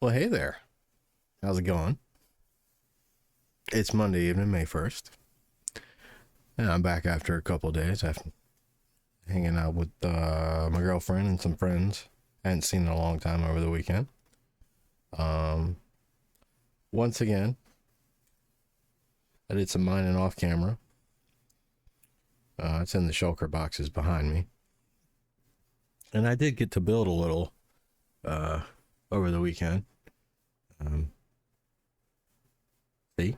Well, hey there. How's it going? It's Monday evening, May 1st. And I'm back after a couple of days after hanging out with my girlfriend and some friends. I hadn't seen in a long time over the weekend. Um, Once again, I did some mining off camera. It's in the shulker boxes behind me. And I did get to build a little over the weekend. See?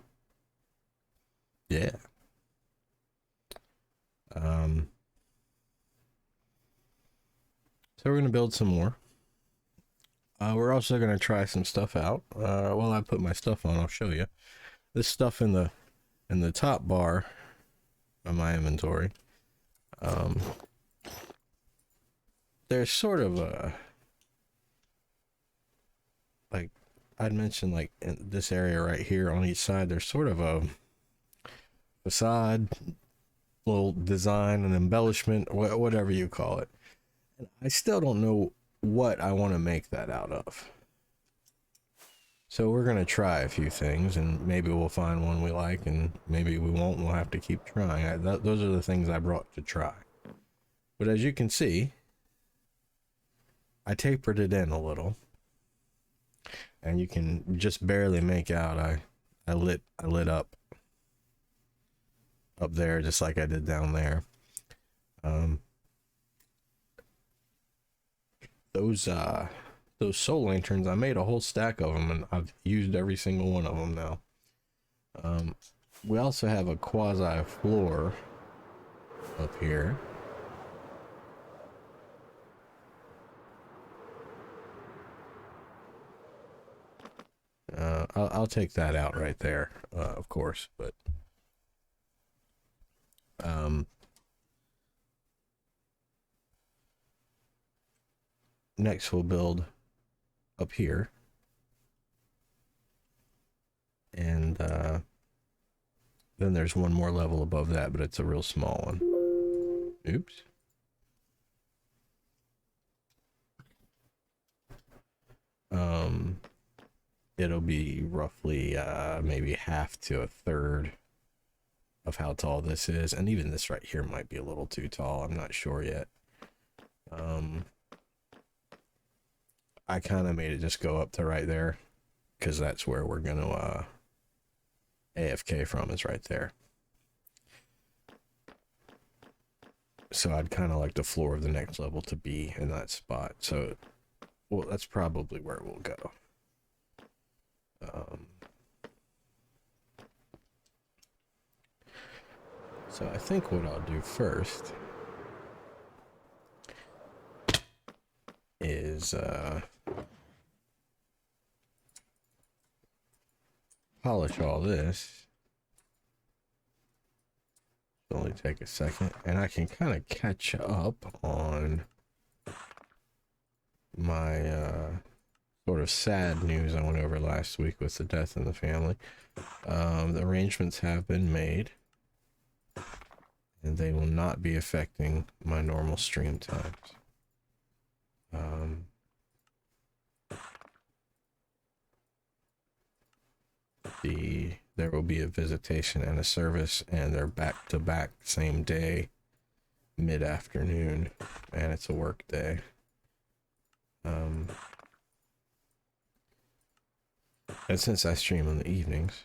Yeah. So we're going to build some more. We're also going to try some stuff out. While I put my stuff on, I'll show you. This stuff in the top bar of my inventory. There's sort of a, like I'd mentioned, like in this area right here on each side, there's sort of a facade, little design and embellishment, whatever you call it. And I still don't know what I want to make that out of. So we're going to try a few things, and maybe we'll find one we like, and maybe we won't, and we'll have to keep trying. Those are the things I brought to try. But as you can see, I tapered it in a little, and you can just barely make out I lit up there just like I did down there. Those soul lanterns, I made a whole stack of them, and I've used every single one of them now. We also have a quasi floor up here. I'll take that out right there, of course, but next we'll build up here, and then there's one more level above that, but it's a real small one. Oops. It'll be roughly maybe half to a third of how tall this is, and even this right here might be a little too tall. I'm not sure yet. I kind of made it just go up to right there, because that's where we're gonna AFK from, is right there. So I'd kind of like the floor of the next level to be in that spot. So, well, that's probably where we'll go. So I think what I'll do first is polish all this. It'll only take a second, and I can kind of catch up on my sort of sad news I went over last week with the death in the family. The arrangements have been made, and they will not be affecting my normal stream times. There will be a visitation and a service, and they're back to back same day, mid-afternoon, and it's a work day. And since I stream in the evenings,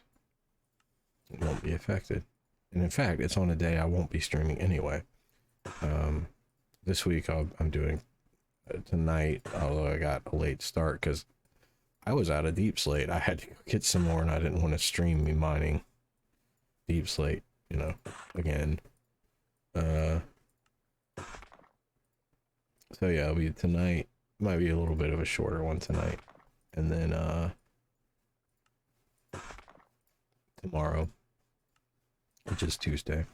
it won't be affected. And in fact, it's on a day I won't be streaming anyway. This week I'm doing tonight, although I got a late start because I was out of deep slate. I had to get some more, and I didn't want to stream me mining deep slate, again. So yeah, it'll be tonight. Might be a little bit of a shorter one tonight, and then tomorrow, which is Tuesday,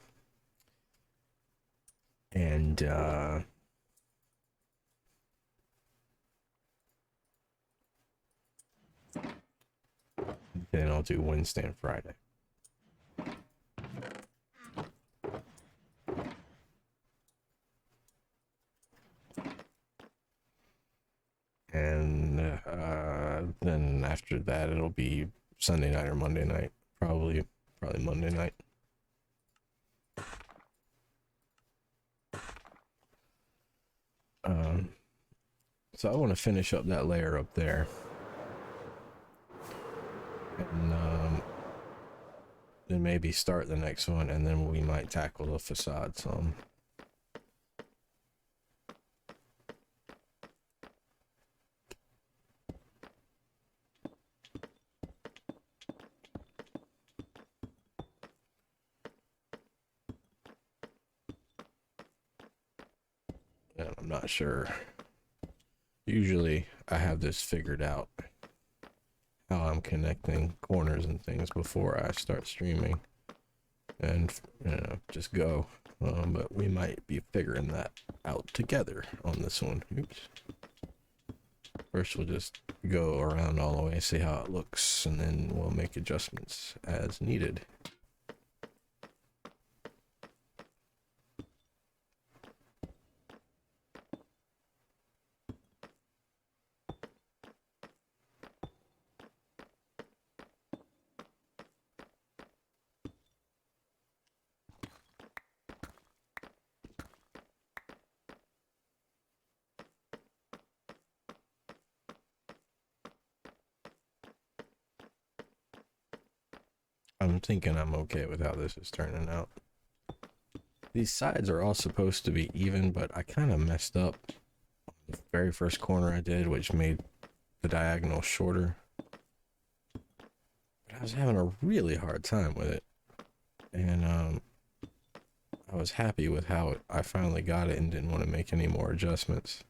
and then I'll do Wednesday and Friday. And then after that it'll be Sunday night or Monday night. Probably Monday night. So I want to finish up that layer up there. And then maybe start the next one, and then we might tackle the facade some. And I'm not sure. Usually I have this figured out, how I'm connecting corners and things before I start streaming, and just go. But we might be figuring that out together on this one. Oops. First we'll just go around all the way, see how it looks, and then we'll make adjustments as needed. I'm thinking I'm okay with how this is turning out. These sides are all supposed to be even, but I kind of messed up the very first corner I did, which made the diagonal shorter. But I was having a really hard time with it. And I was happy with how I finally got it and didn't want to make any more adjustments.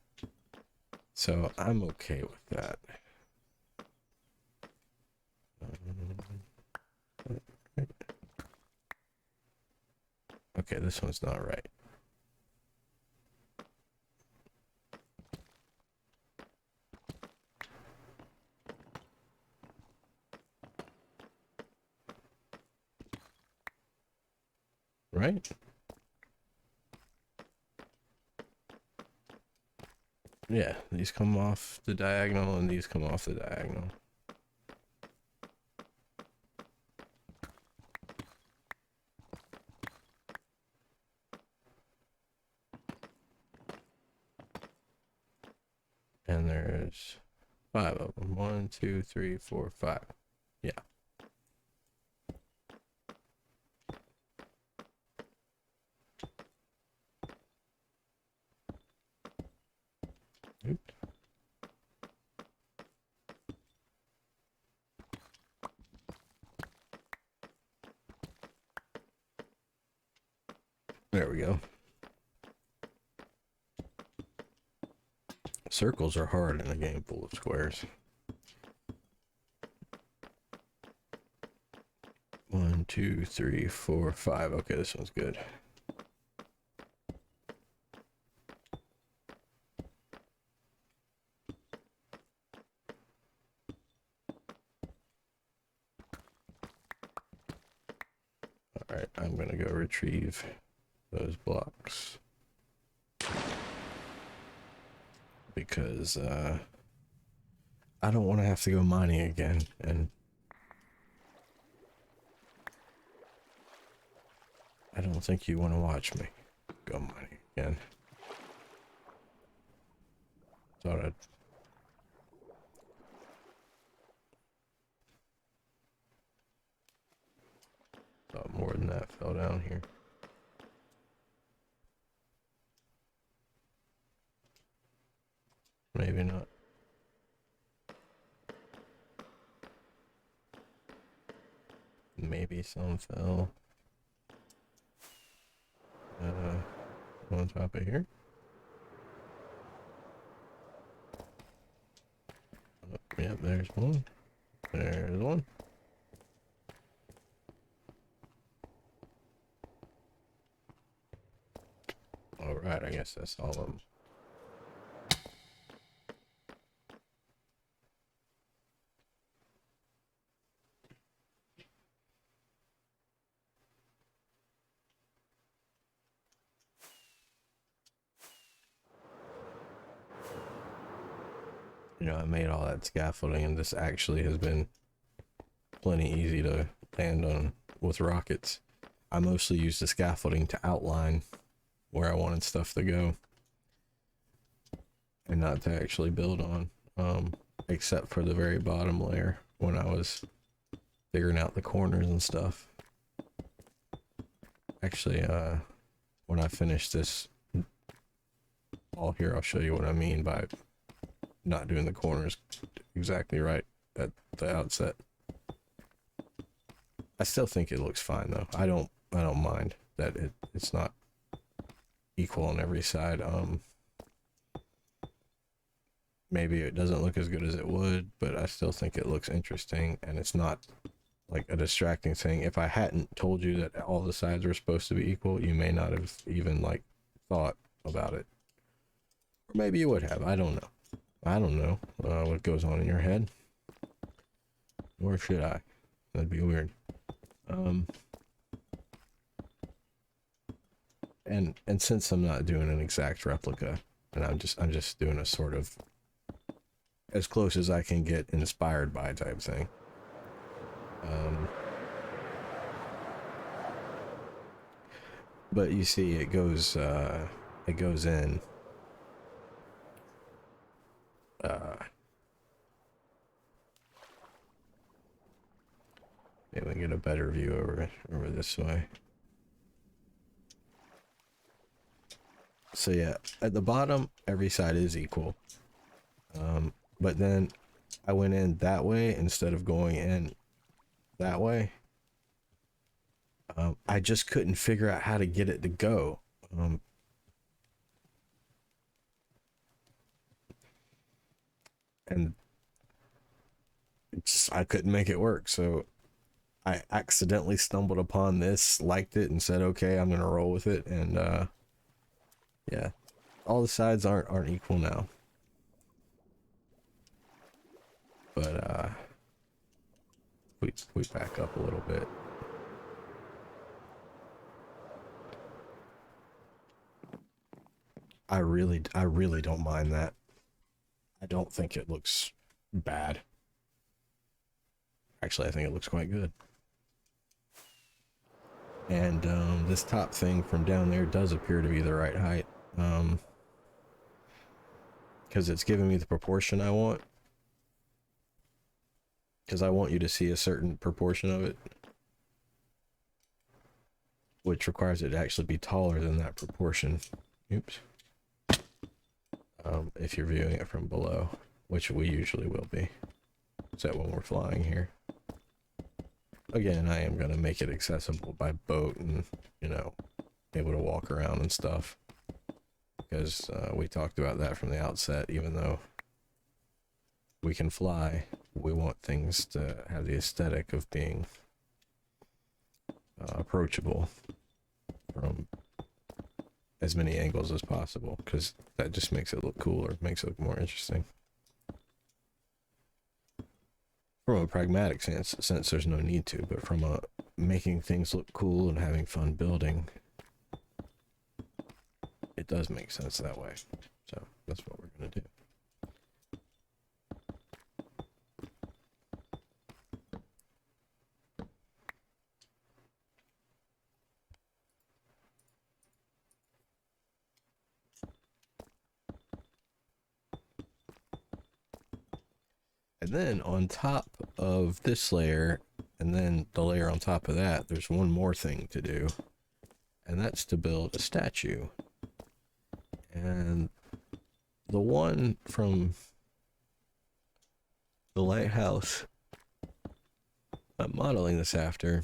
So I'm okay with that. Okay, this one's not right. Right? Yeah, these come off the diagonal and these come off the diagonal. And there's 5 of them. 1, 2, 3, 4, 5. Yeah. Oops. There we go. Circles are hard in a game full of squares. 1, 2, 3, 4, 5. Okay, this one's good. All right, I'm gonna go retrieve those blocks because I don't want to have to go mining again, and I don't think you want to watch me go mining again. Thought more than that fell down here. Maybe not. Maybe some fell on top of here. Oh, yep, there's one. There's one. All right, I guess that's all of them. You know, I made all that scaffolding, and this actually has been plenty easy to land on with rockets. I mostly use the scaffolding to outline where I wanted stuff to go and not to actually build on, except for the very bottom layer when I was figuring out the corners and stuff. Actually, when I finish this all here, I'll show you what I mean by not doing the corners exactly right at the outset. I still think it looks fine though. I don't mind that it's not equal on every side. Maybe it doesn't look as good as it would, but I still think it looks interesting, and it's not like a distracting thing. If I hadn't told you that all the sides were supposed to be equal, you may not have even like thought about it. Or maybe you would have. I don't know. I don't know what goes on in your head. Or should I? That'd be weird. And since I'm not doing an exact replica, and I'm just doing a sort of as close as I can get inspired by type thing. But you see, it goes in. Maybe we can get a better view over this way. So yeah, at the bottom, every side is equal. But then I went in that way instead of going in that way. I just couldn't figure out how to get it to go. And I couldn't make it work. So I accidentally stumbled upon this, liked it, and said, okay, I'm gonna roll with it. And yeah, all the sides aren't equal now. But we back up a little bit. I really don't mind that. I don't think it looks bad. Actually, I think it looks quite good. And this top thing from down there does appear to be the right height. Because it's giving me the proportion I want. Because I want you to see a certain proportion of it, which requires it to actually be taller than that proportion. Oops. If you're viewing it from below, which we usually will be, except when we're flying here. Again, I am going to make it accessible by boat and, you know, able to walk around and stuff. Because we talked about that from the outset. Even though we can fly, we want things to have the aesthetic of being approachable from as many angles as possible, because that just makes it look cooler, makes it look more interesting. From a pragmatic sense, there's no need to, but from a making things look cool and having fun building, it does make sense that way. So that's what we're going to do. And then on top of this layer, and then the layer on top of that, there's one more thing to do, and that's to build a statue. And the one from the lighthouse I'm modeling this after,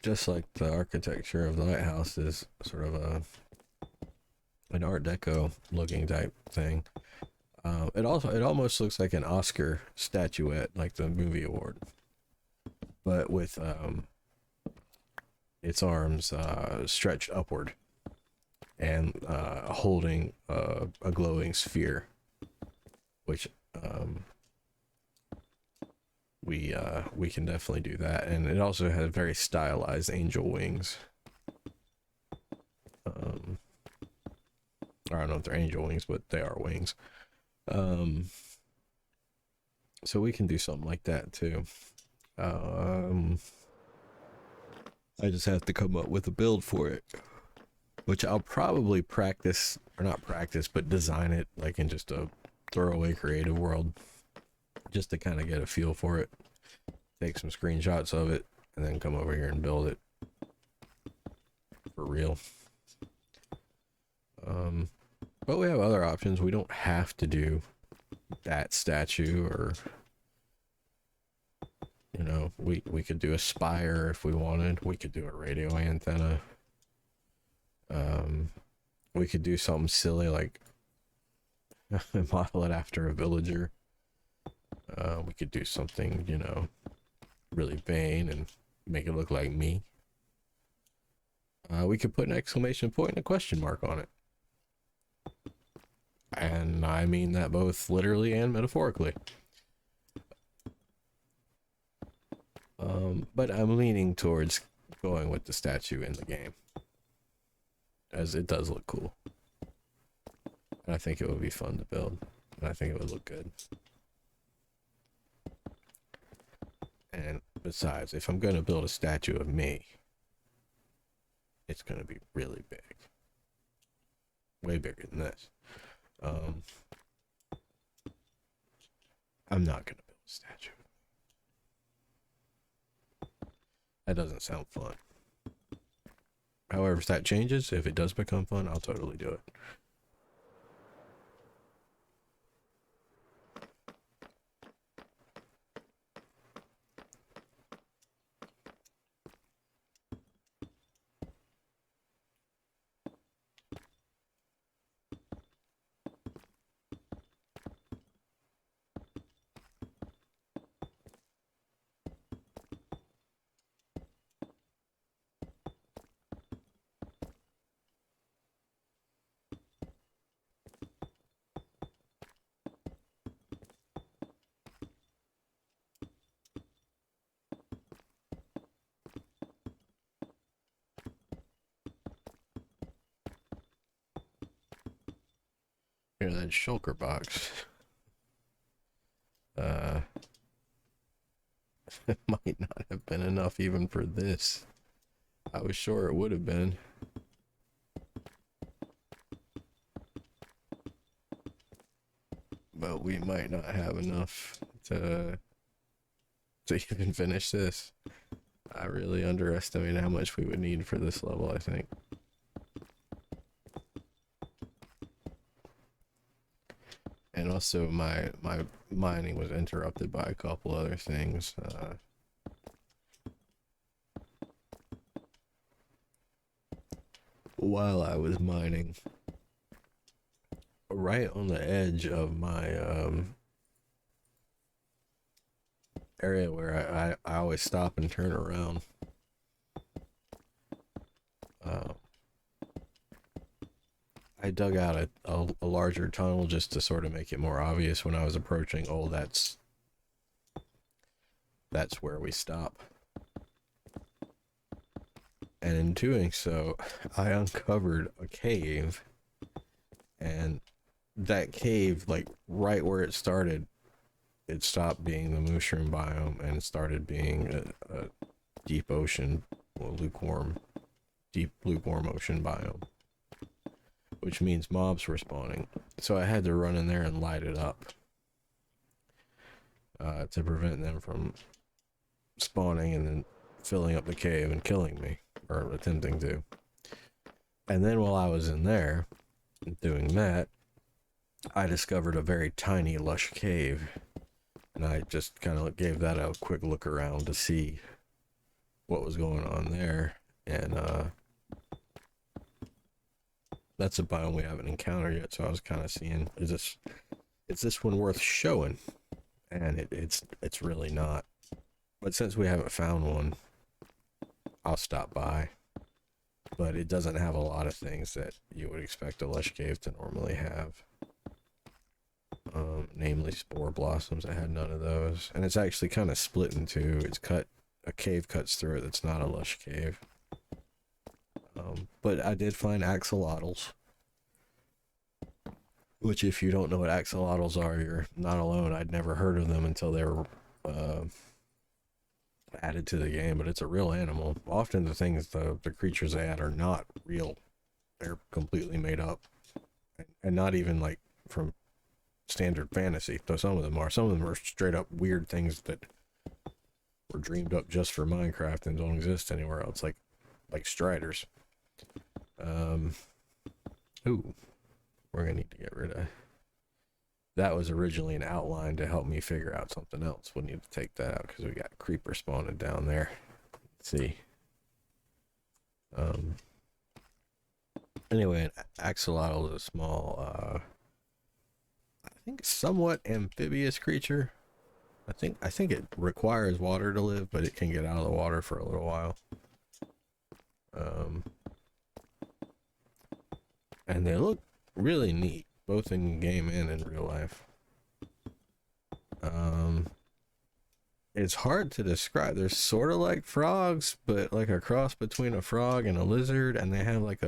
just like the architecture of the lighthouse, is sort of an Art Deco looking type thing. It almost looks like an Oscar statuette, like the movie award, but with its arms stretched upward and holding a glowing sphere, which we can definitely do that. And it also has very stylized angel wings. I don't know if they're angel wings, but they are wings. So we can do something like that too. Um, I just have to come up with a build for it, which I'll probably practice, or not practice, but design it like in just a throwaway creative world, just to kind of get a feel for it, take some screenshots of it, and then come over here and build it for real. But we have other options. We don't have to do that statue, or you know, we could do a spire if we wanted. We could do a radio antenna. We could do something silly like model it after a villager. We could do something, you know, really vain and make it look like me. We could put an exclamation point and a question mark on it. And I mean that both literally and metaphorically. But I'm leaning towards going with the statue in the game, as it does look cool. And I think it would be fun to build. And I think it would look good. And besides, if I'm going to build a statue of me, it's going to be really big. Way bigger than this. I'm not going to build a statue. That doesn't sound fun. However, if that changes, if it does become fun, I'll totally do it. Here, that shulker box. It might not have been enough even for this. I was sure it would have been. But we might not have enough to even finish this. I really underestimated how much we would need for this level, I think. And also my mining was interrupted by a couple other things. While I was mining, right on the edge of my area where I always stop and turn around, I dug out a larger tunnel just to sort of make it more obvious when I was approaching. Oh, that's where we stop. And in doing so, I uncovered a cave, and that cave, like right where it started, it stopped being the mushroom biome and it started being a deep ocean, well, deep lukewarm ocean biome, which means mobs were spawning. So I had to run in there and light it up to prevent them from spawning and then filling up the cave and killing me, or attempting to. And then while I was in there doing that, I discovered a very tiny, lush cave, and I just kind of gave that a quick look around to see what was going on there. And that's a biome we haven't encountered yet, so I was kind of seeing, is this one worth showing? And it's really not. But since we haven't found one, I'll stop by. But it doesn't have a lot of things that you would expect a lush cave to normally have. Namely spore blossoms. I had none of those. And it's actually kind of split in two. A cave cuts through it that's not a lush cave. But I did find axolotls. which if you don't know what axolotls are, you're not alone. I'd never heard of them until they were added to the game, but it's a real animal. Often the things, the creatures they add are not real. They're completely made up, and not even like from standard fantasy, though some of them are. Some of them are straight up weird things that were dreamed up just for Minecraft and don't exist anywhere else, like striders. Ooh, we're gonna need to get rid of that. Was originally an outline to help me figure out something else. We'll need to take that out because we got creeper spawning down there. Let's see. Anyway, an axolotl is a small, I think somewhat amphibious creature. I think it requires water to live, but it can get out of the water for a little while. And they look really neat, both in game and in real life. It's hard to describe. They're sort of like frogs, but like a cross between a frog and a lizard, and they have like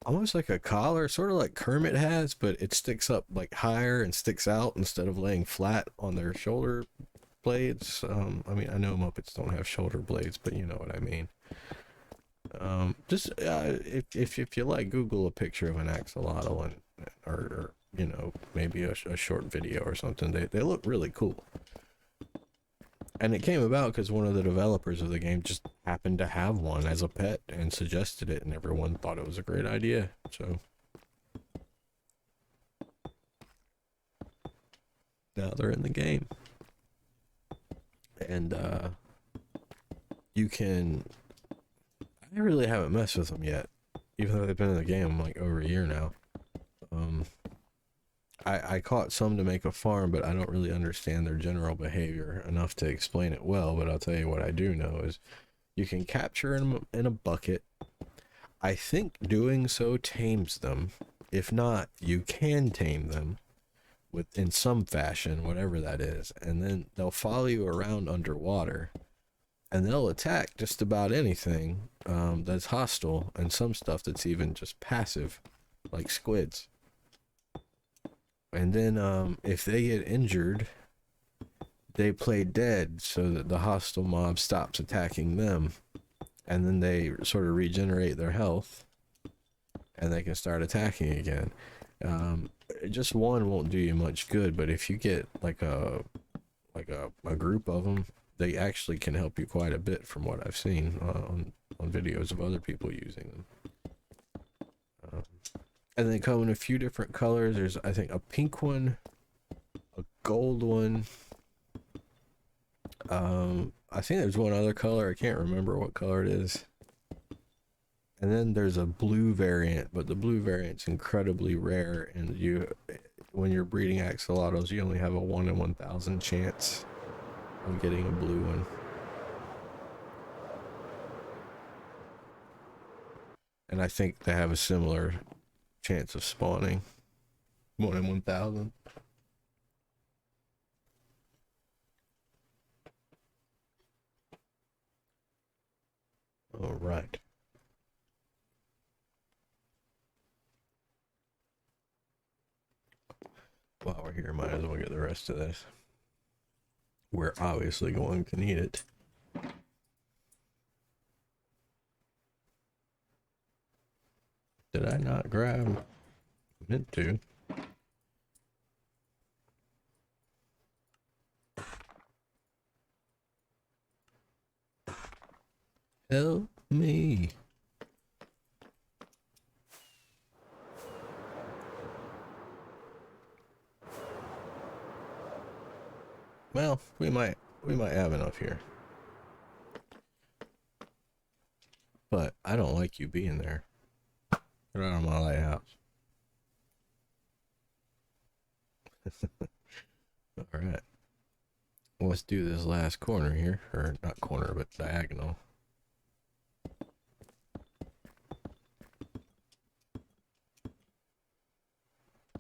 almost like a collar, sort of like Kermit has, but it sticks up like higher and sticks out instead of laying flat on their shoulder blades. I mean, I know Muppets don't have shoulder blades, but you know what I mean. Just if you like, Google a picture of an axolotl or you know, maybe a short video or something. They look really cool. And it came about because one of the developers of the game just happened to have one as a pet and suggested it, and everyone thought it was a great idea. So now they're in the game. And you can... I really haven't messed with them yet, even though they've been in the game like over a year now. I caught some to make a farm, but I don't really understand their general behavior enough to explain it well. But I'll tell you what I do know is you can capture them in a bucket. I think doing so tames them. If not, you can tame them in some fashion, whatever that is, and then they'll follow you around underwater, and they'll attack just about anything that's hostile, and some stuff that's even just passive, like squids. And then if they get injured, they play dead so that the hostile mob stops attacking them, and then they sort of regenerate their health, and they can start attacking again. Just one won't do you much good, but if you get like a group of them, they actually can help you quite a bit from what I've seen on videos of other people using them. And they come in a few different colors. There's, I think, a pink one, a gold one. I think there's one other color. I can't remember what color it is. And then there's a blue variant, but the blue variant's incredibly rare. And when you're breeding axolotls, you only have a 1 in 1,000 chance of getting a blue one. And I think they have a similar chance of spawning, 1 in 1,000. All right. While we're here, might as well get the rest of this. We're obviously going to need it. Did I not grab? Meant to. Help me. Well, we might have enough here. But I don't like you being there. Get out of my lighthouse. Alright. Let's do this last corner here. Or not corner, but diagonal.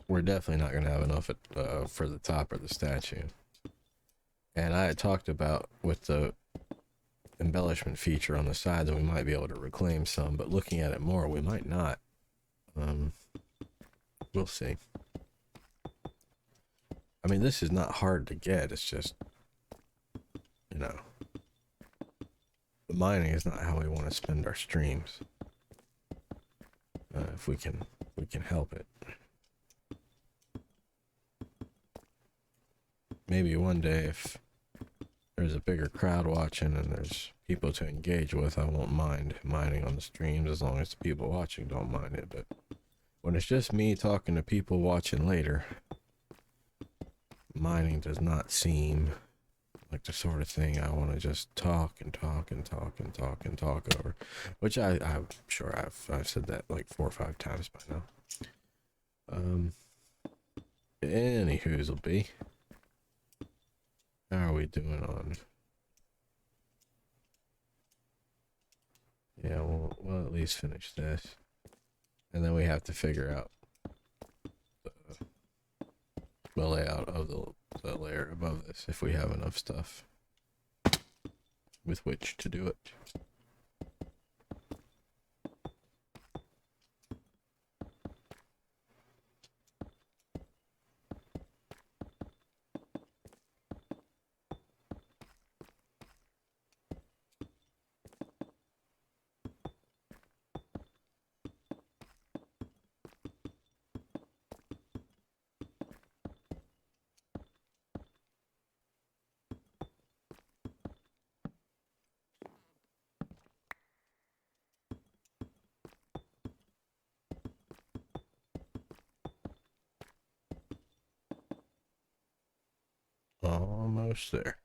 We're definitely not going to have enough for the top of the statue. And I had talked about with the embellishment feature on the side that we might be able to reclaim some, but looking at it more, we might not. We'll see. I mean, this is not hard to get. It's just, you know, the mining is not how we want to spend our streams. If we can help it. Maybe one day, if there's a bigger crowd watching and there's people to engage with, I won't mind mining on the streams as long as the people watching don't mind it. But when it's just me talking to people watching later, mining does not seem like the sort of thing I want to just talk and talk and talk and talk and talk over. Which I'm sure I've said that like 4 or 5 times by now. Anywho's will be. How are we doing on? Yeah, we'll at least finish this. And then we have to figure out the layout of the layer above this, if we have enough stuff with which to do it. Almost there.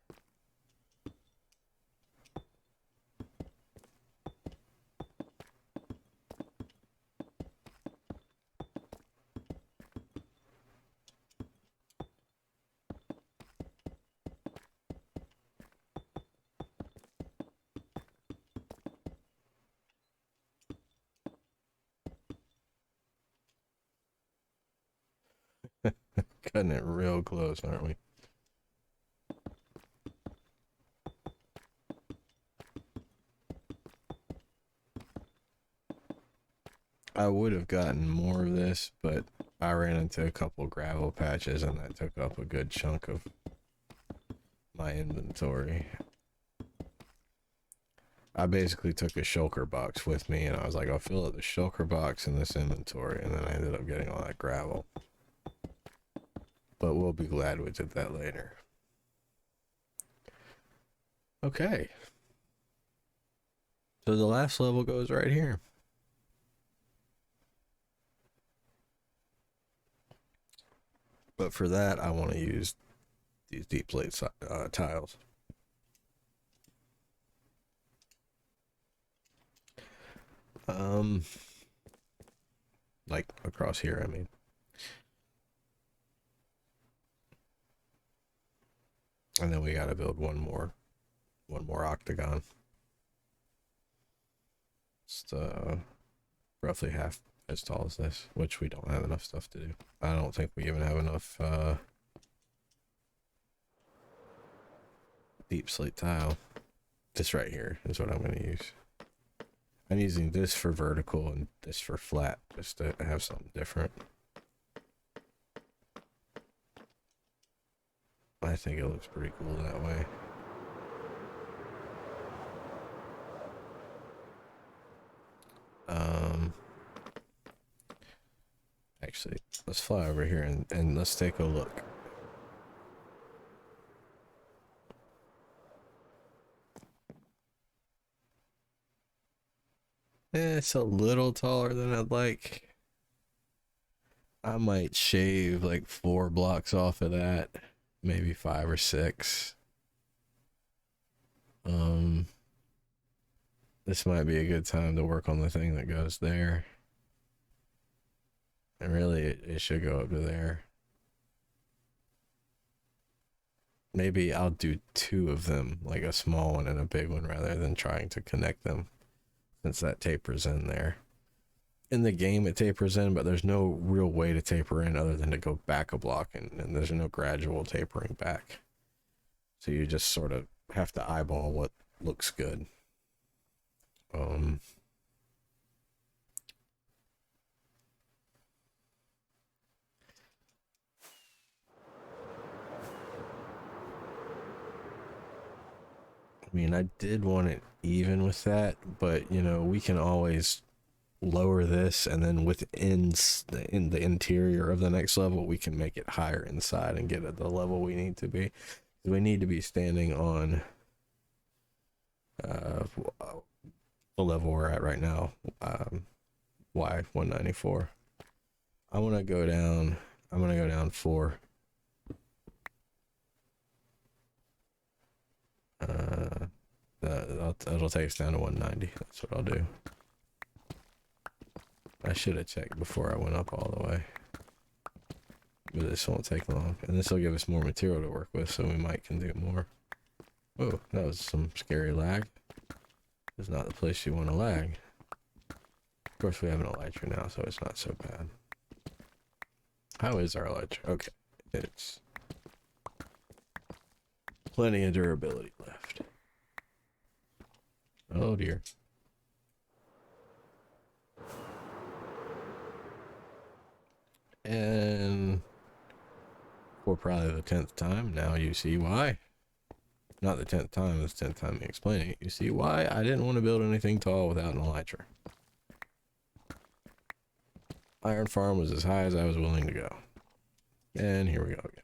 Cutting it real close, aren't we? I would have gotten more of this, but I ran into a couple gravel patches and that took up a good chunk of my inventory. I basically took a shulker box with me and I was like, I'll fill up the shulker box in this inventory, and then I ended up getting all that gravel. But we'll be glad we did that later. Okay. So the last level goes right here. But for that, I want to use these deep slate tiles. Like across here, I mean. And then we gotta build one more octagon. It's roughly half as tall as this, which we don't have enough stuff to do. I don't think we even have enough deep slate tile. This right here is what I'm going to use. I'm using this for vertical and this for flat, just to have something different. I think it looks pretty cool that way. Actually, let's fly over here and let's take a look. It's a little taller than I'd like. I might shave like 4 blocks off of that, maybe 5 or 6. This might be a good time to work on the thing that goes there. And really, it should go up to there. Maybe I'll do 2 of them, like a small one and a big one, rather than trying to connect them, since that tapers in there. In the game, it tapers in, but there's no real way to taper in other than to go back a block, and there's no gradual tapering back. So you just sort of have to eyeball what looks good. I mean, I did want it even with that, but you know, we can always lower this, and then in the interior of the next level, we can make it higher inside and get at the level we need to be. We need to be standing on uh, the level we're at right now, Y194. I want to go down. I'm gonna go down 4. It'll take us down to 190. That's what I'll do. I should have checked before I went up all the way. But this won't take long. And this will give us more material to work with, so we might can do more. Whoa, that was some scary lag. It's not the place you want to lag. Of course, we have an elytra now, so it's not so bad. How is our elytra? Okay, it's plenty of durability left. Oh dear. And for probably the 10th time, now you see why. Not the 10th time, it's the 10th time me explaining it. You see why I didn't want to build anything tall without an elytra. Iron farm was as high as I was willing to go. And here we go again.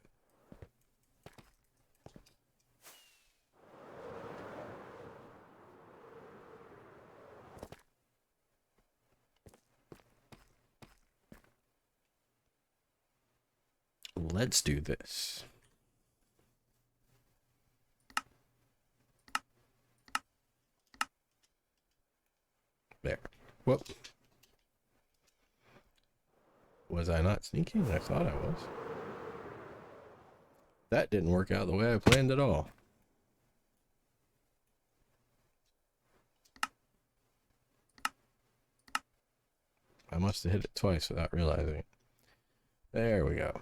Let's do this. There. Whoop. Was I not sneaking? I thought I was. That didn't work out the way I planned at all. I must have hit it twice without realizing it. There we go.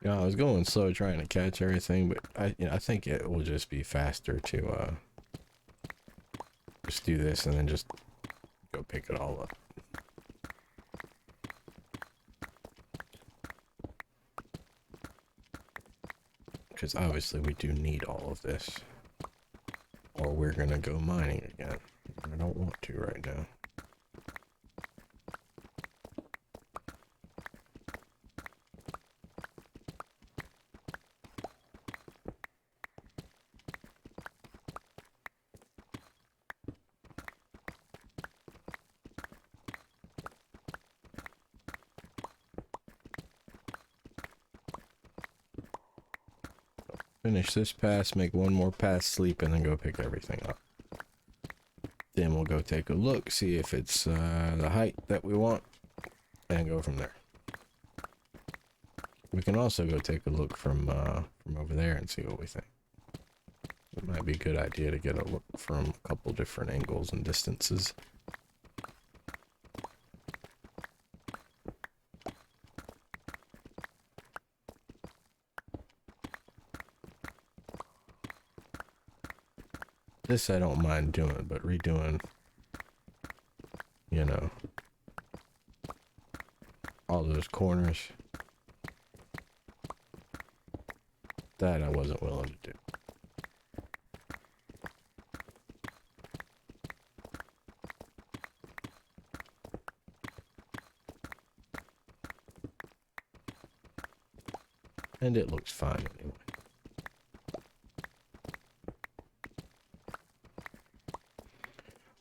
Yeah, I was going slow trying to catch everything, but I think it will just be faster to just do this and then just go pick it all up. Because obviously we do need all of this, or we're gonna go mining again. I don't want to right now. Finish this pass, make one more pass, sleep, and then go pick everything up. Then we'll go take a look, see if it's the height that we want, and go from there. We can also go take a look from over there and see what we think. It might be a good idea to get a look from a couple different angles and distances. This I don't mind doing, but redoing, you know, all those corners, that I wasn't willing to do. And it looks fine anyway.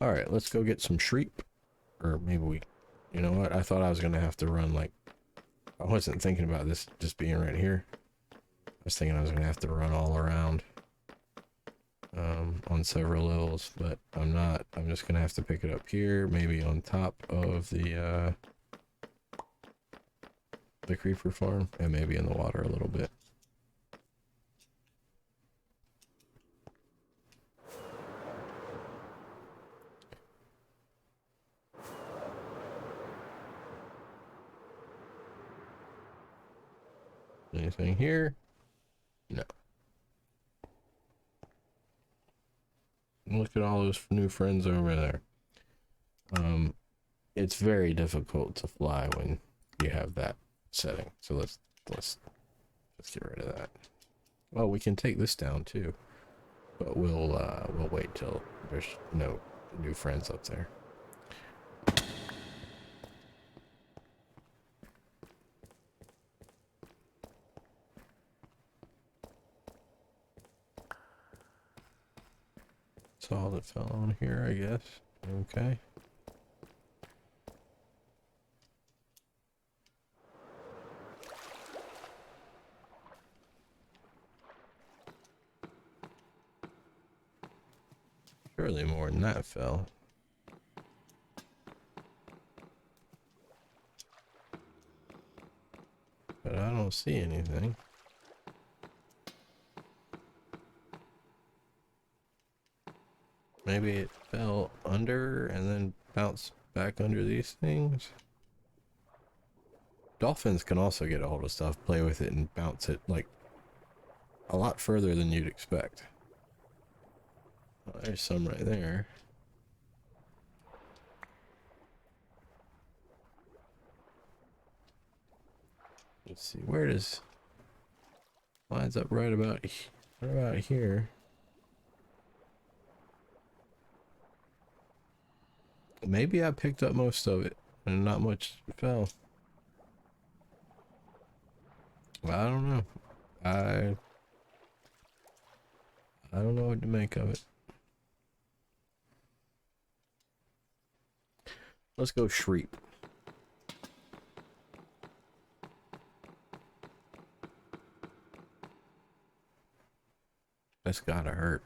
Alright, let's go get some sheep. Or maybe we... You know what? I thought I was going to have to run, like... I wasn't thinking about this just being right here. I was thinking I was going to have to run all around. on several levels, but I'm not. I'm just gonna have to pick it up here, maybe on top of the creeper farm, and maybe in the water a little bit. Anything here? No. Look at all those new friends over there. It's very difficult to fly when you have that setting. So let's get rid of that. Well, we can take this down too, but we'll wait till there's no new friends up there. That's all that fell on here, I guess. Okay. Surely more than that fell. But I don't see anything. Maybe it fell under and then bounced back under these things. Dolphins can also get a hold of stuff, play with it, and bounce it like a lot further than you'd expect. Oh, there's some right there. Let's see, where does lines up right about here. Maybe I picked up most of it and not much fell. Well, I don't know. I don't know what to make of it. Let's go shriek. That's gotta hurt.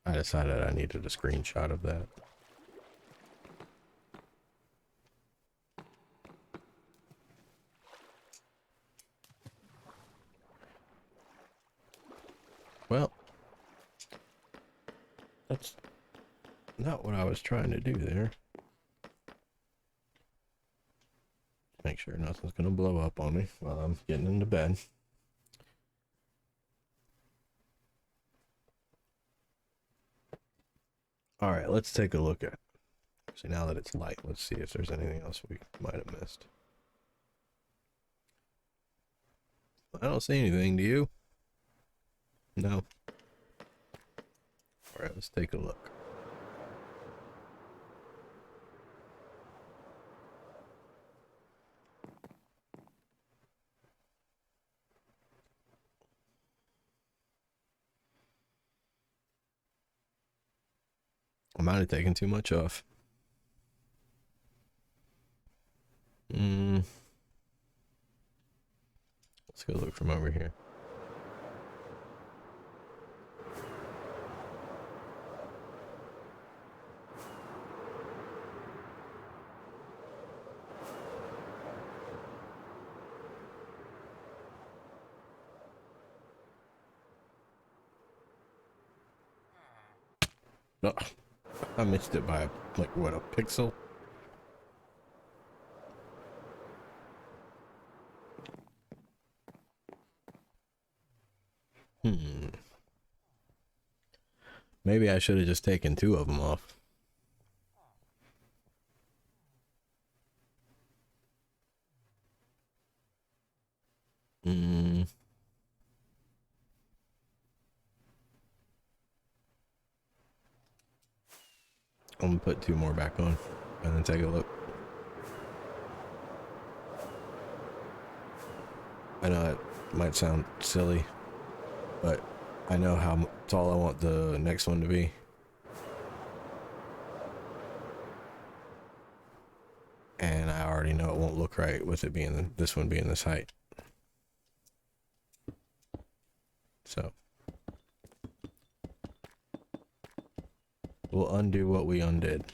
I decided I needed a screenshot of that. Well, that's not what I was trying to do there. Make sure nothing's gonna blow up on me while I'm getting into bed. All right, let's take a look at it. See, now that it's light, let's see if there's anything else we might have missed. I don't see anything, do you? No. All right, let's take a look. I might have taken too much off. Let's go look from over here. No, I missed it by like what, a pixel? Maybe I should have just taken two of them off. I'm gonna put two more back on and then take a look. I know it might sound silly, but I know how tall I want the next one to be. And I already know it won't look right with it being this one being this height. So we'll undo what we undid.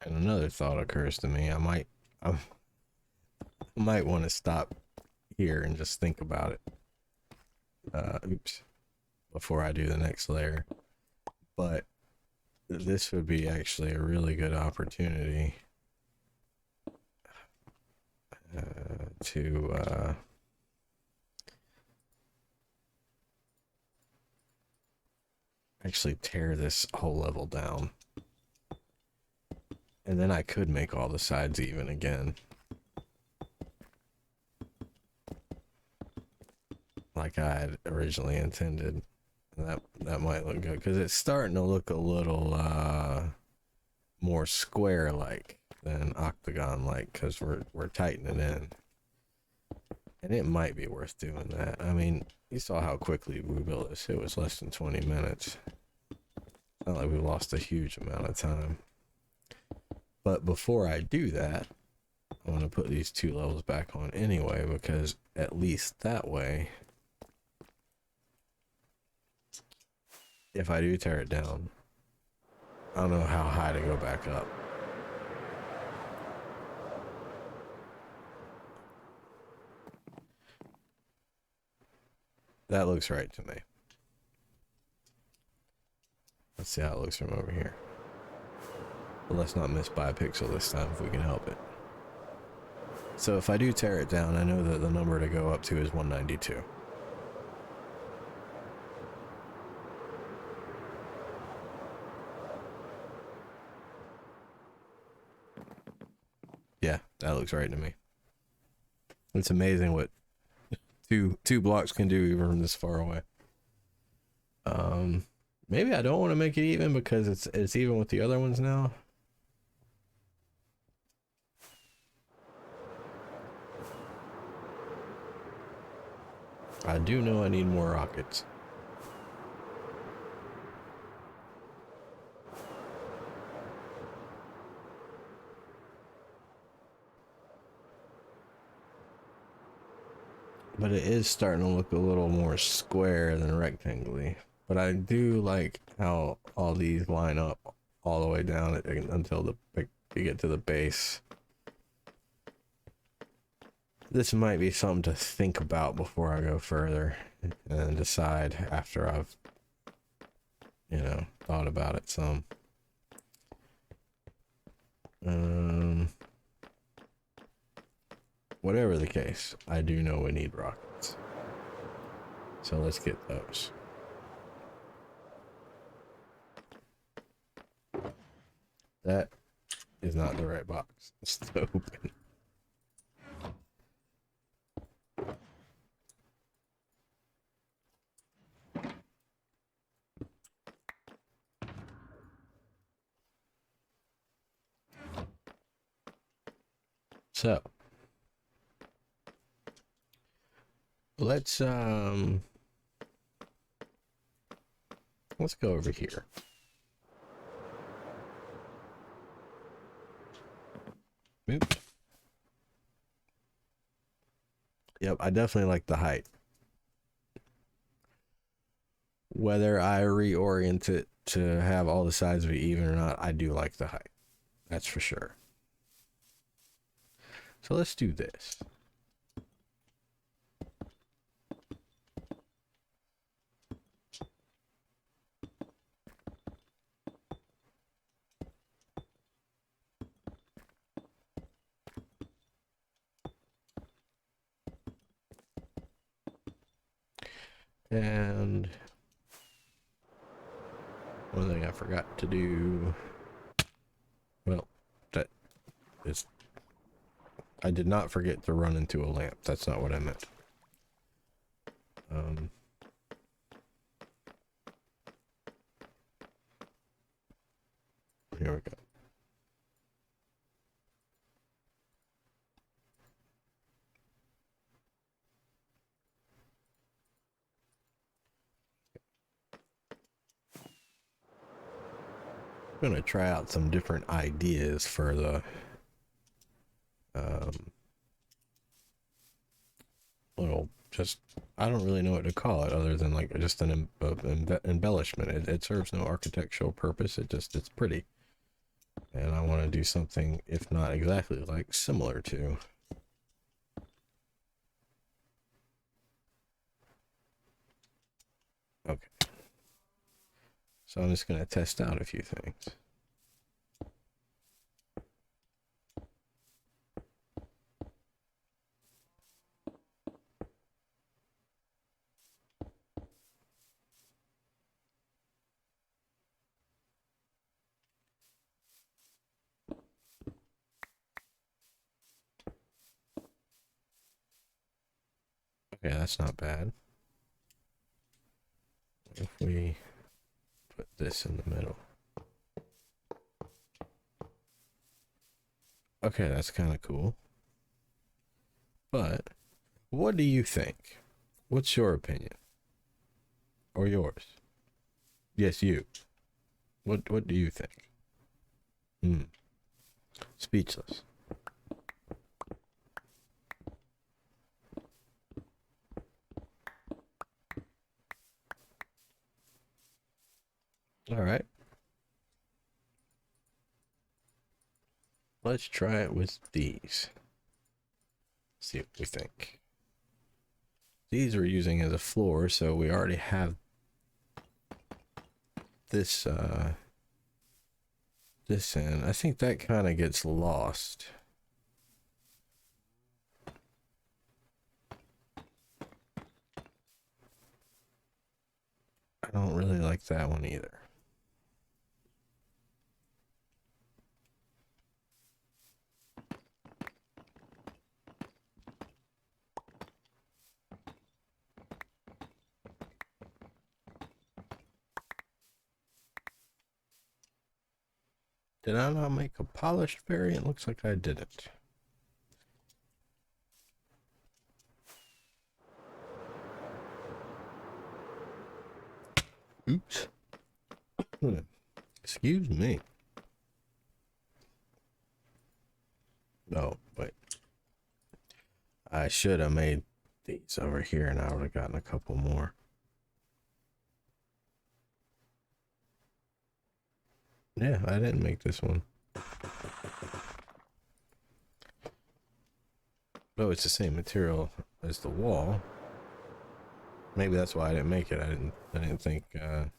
And another thought occurs to me. I might want to stop here and just think about it. Oops. Before I do the next layer. But this would be actually a really good opportunity to actually tear this whole level down. And then I could make all the sides even again. Like I had originally intended. And that might look good. Because it's starting to look a little more square-like than octagon-like. Because we're tightening in. And it might be worth doing that. I mean, you saw how quickly we built this. It was less than 20 minutes. It's not like we lost a huge amount of time. But before I do that, I want to put these two levels back on anyway, because at least that way, if I do tear it down, I don't know how high to go back up. That looks right to me. Let's see how it looks from over here. But let's not miss by a pixel this time if we can help it. So if I do tear it down, I know that the number to go up to is 192. Yeah, that looks right to me. It's amazing what two blocks can do even from this far away. Maybe I don't want to make it even because it's even with the other ones now. I do know I need more rockets. But it is starting to look a little more square than rectangular. But I do like how all these line up all the way down until you get to the base. This might be something to think about before I go further and decide after I've, thought about it some. Whatever the case, I do know we need rockets. So let's get those. That is not the right box. It's open. So let's go over here. Oops. Yep, I definitely like the height. Whether I reorient it to have all the sides be even or not, I do like the height. That's for sure. So let's do this. And one thing I forgot to do, well, that is, I did not forget to run into a lamp. That's not what I meant. There we go. I'm gonna try out some different ideas for the little, just, I don't really know what to call it other than like just an embellishment. It serves no architectural purpose. It's pretty, and I want to do something, if not exactly like, similar to. Okay, so I'm just gonna test out a few things. Okay, that's not bad. If we put this in the middle. Okay, that's kind of cool. But what do you think? What's your opinion? Or yours? Yes, you. What do you think? Speechless. All right. Let's try it with these. See what we think. These we're using as a floor, so we already have this this in. I think that kind of gets lost. I don't really like that one either. Did I not make a polished variant? Looks like I didn't. Oops. Excuse me. No, wait. I should have made these over here and I would have gotten a couple more. Yeah, I didn't make this one. Oh, it's the same material as the wall. Maybe that's why I didn't make it. I didn't think it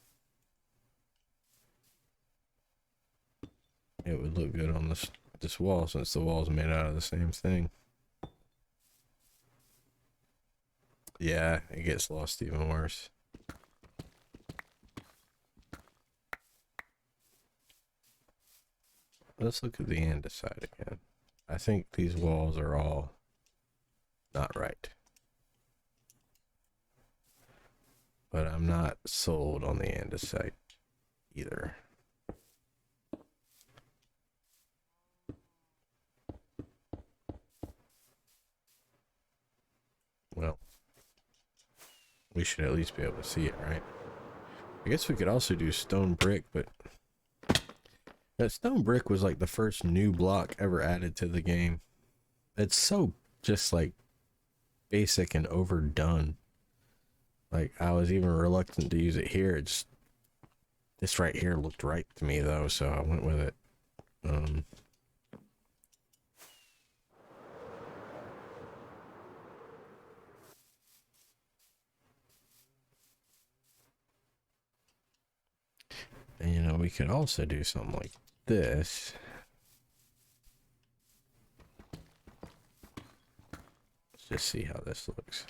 would look good on this wall, since the wall's made out of the same thing. Yeah, it gets lost even worse. Let's look at the andesite again. I think these walls are all not right. But I'm not sold on the andesite either. Well, we should at least be able to see it, right? I guess we could also do stone brick, but that stone brick was like the first new block ever added to the game. It's so just like basic and overdone. Like, I was even reluctant to use it here. This right here looked right to me though, so I went with it. And you know, we could also do something like this. Let's just see how this looks.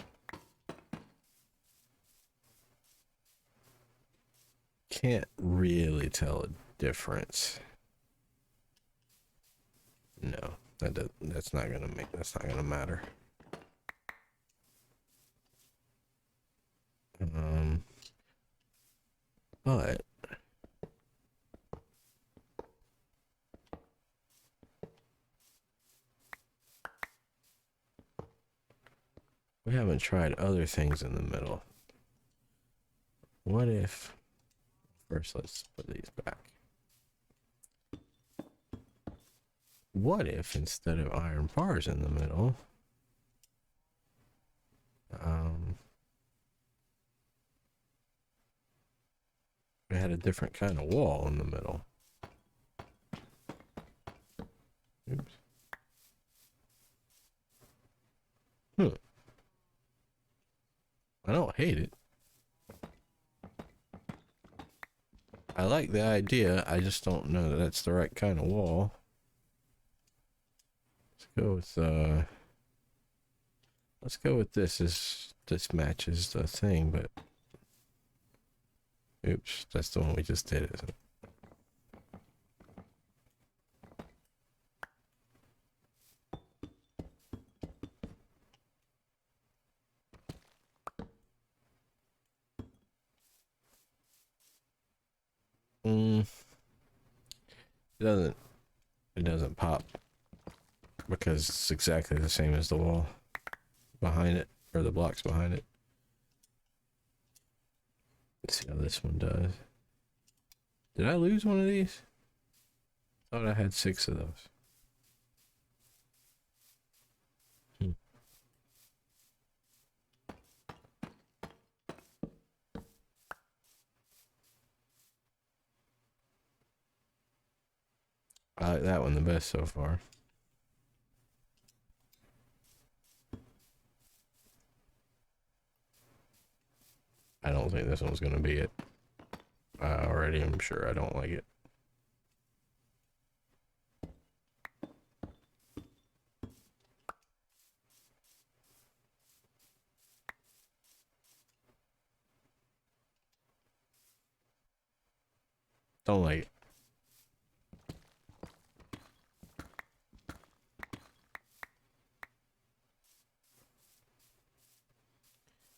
Can't really tell a difference. No, that's not gonna matter. But We haven't tried other things in the middle. What if... First, let's put these back. What if, instead of iron bars in the middle, we had a different kind of wall in the middle? Oops. I don't hate it. I like the idea. I just don't know that that's the right kind of wall. Let's go with this. This matches the thing, but oops, that's the one we just did, isn't it? It doesn't pop because it's exactly the same as the wall behind it, or the blocks behind it. Let's see how this one does. Did I lose one of these? I thought I had 6 of those. I like that one the best so far. I don't think this one's gonna be it. I already am sure I don't like it. Don't like it.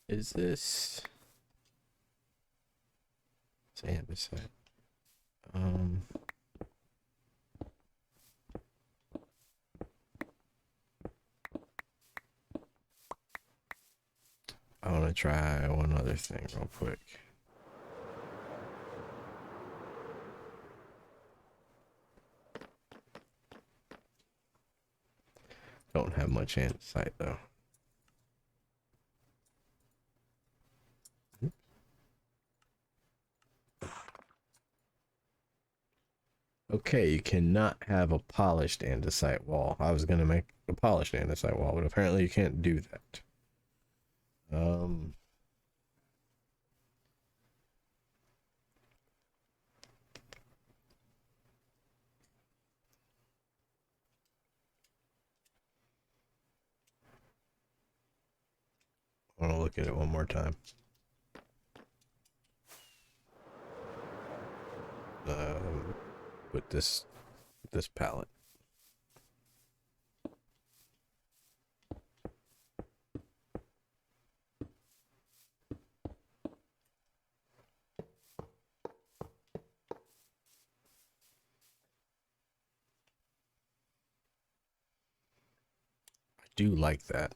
Is this andesite? I want to try one other thing real quick. Don't have much andesite though. Okay, you cannot have a polished andesite wall. I was gonna make a polished andesite wall, but apparently you can't do that. I want to look at it one more time. With this palette. I do like that.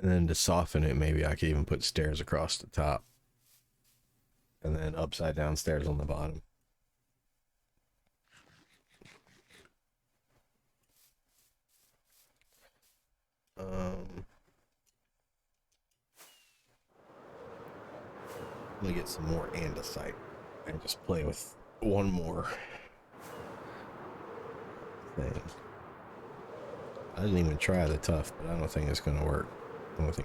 And then to soften it, maybe I could even put stairs across the top. And then upside down stairs on the bottom. Let me get some more andesite and just play with one more thing. I didn't even try the tough, but I don't think it's gonna work. I don't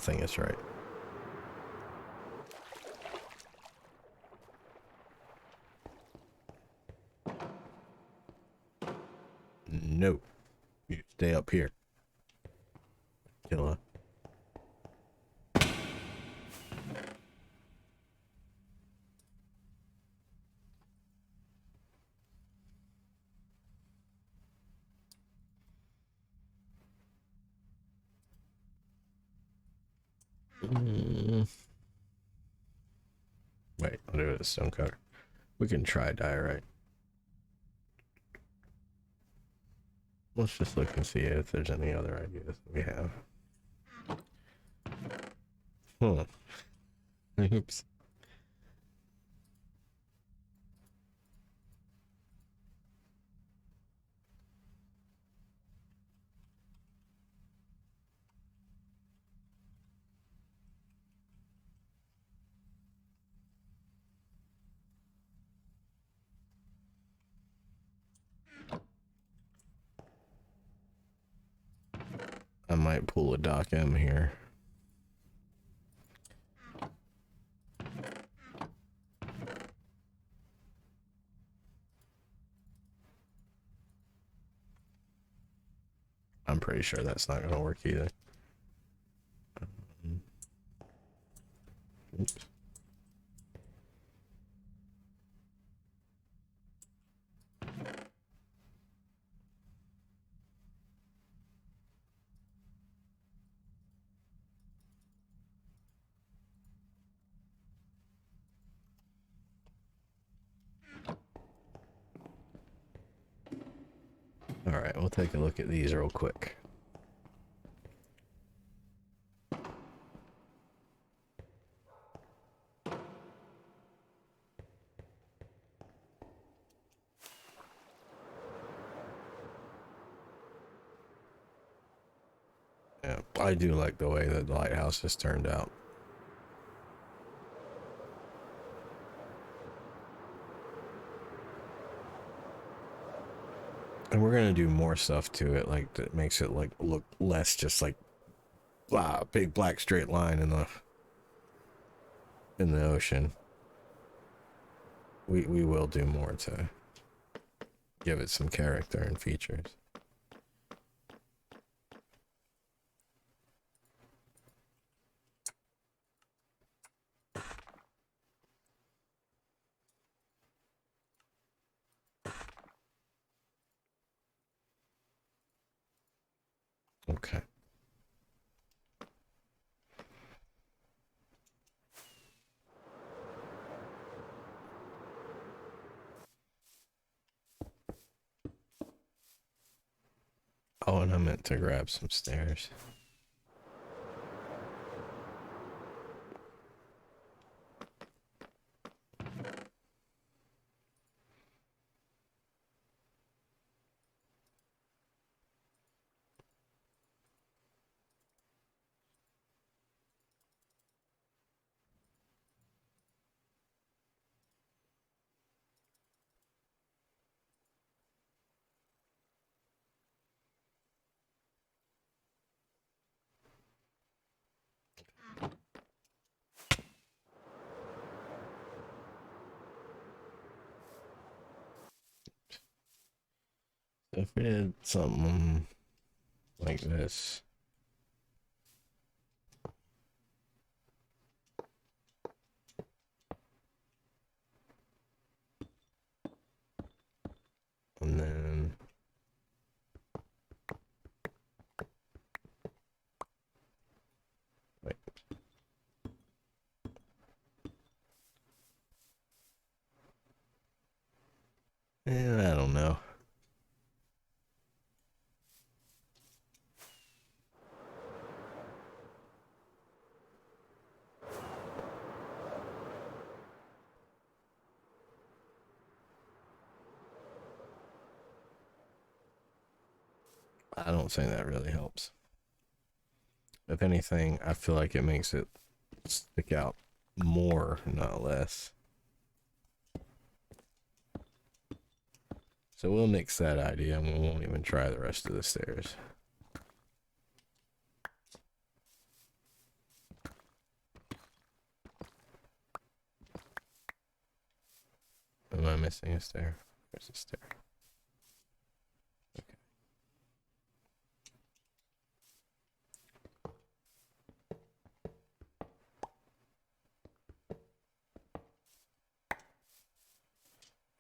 think it's right. No. You stay up here. Killa. Wait, I'll do it with a stone cutter. We can try diorite. Let's just look and see if there's any other ideas we have. Huh. Oops. I might pull a Doc M here. I'm pretty sure that's not going to work either. Oops. All right, we'll take a look at these real quick. Yeah, I do like the way that the lighthouse has turned out. And we're gonna do more stuff to it, like that makes it like look less just like big black straight line in the ocean. We will do more to give it some character and features. Okay. Oh, and I meant to grab some stairs. If we did something like this. And then wait. I don't know. I don't think that really helps. If anything, I feel like it makes it stick out more, not less. So we'll nix that idea and we won't even try the rest of the stairs. Am I missing a stair? Where's the stair? Okay.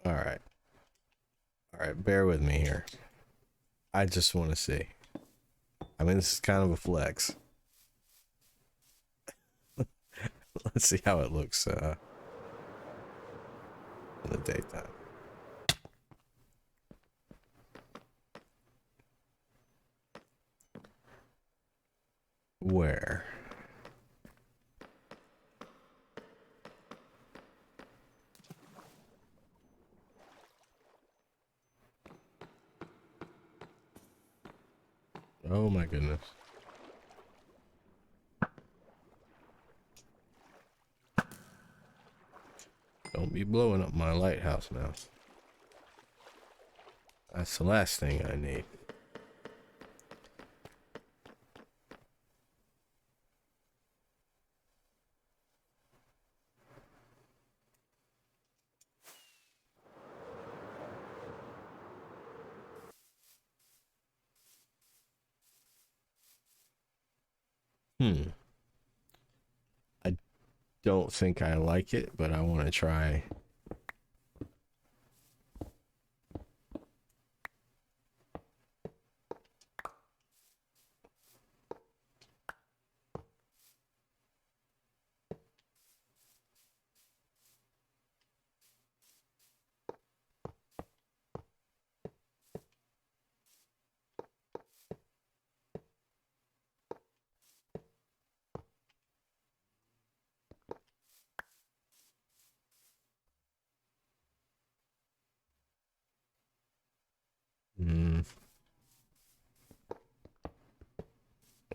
All right. All right, bear with me here. I just want to see. I mean, this is kind of a flex. Let's see how it looks in the daytime. Where? Oh my goodness. Don't be blowing up my lighthouse now. That's the last thing I need. I don't think I like it, but I want to try.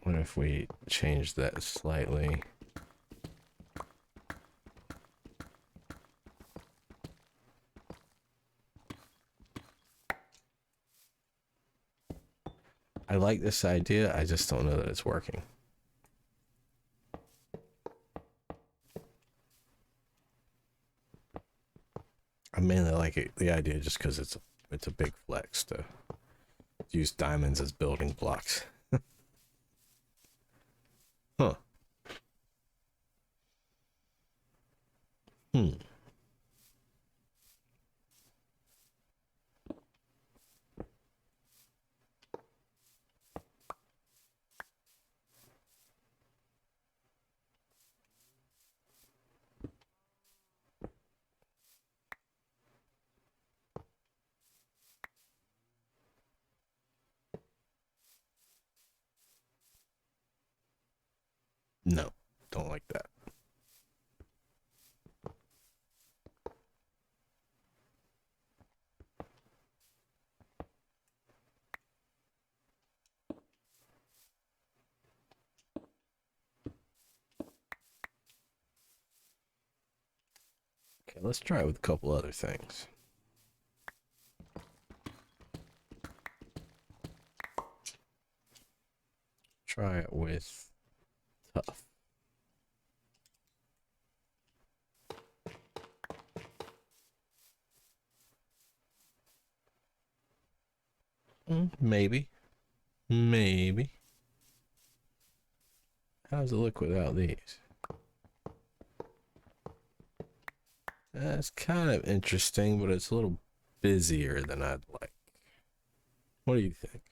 What if we change that slightly? I like this idea, I just don't know that it's working. I mainly like it, the idea just because it's a big flex to use diamonds as building blocks. Huh. No, don't like that. Okay, let's try it with a couple other things. Try it with tough. Maybe. Maybe. How does it look without these? That's kind of interesting, but it's a little busier than I'd like. What do you think?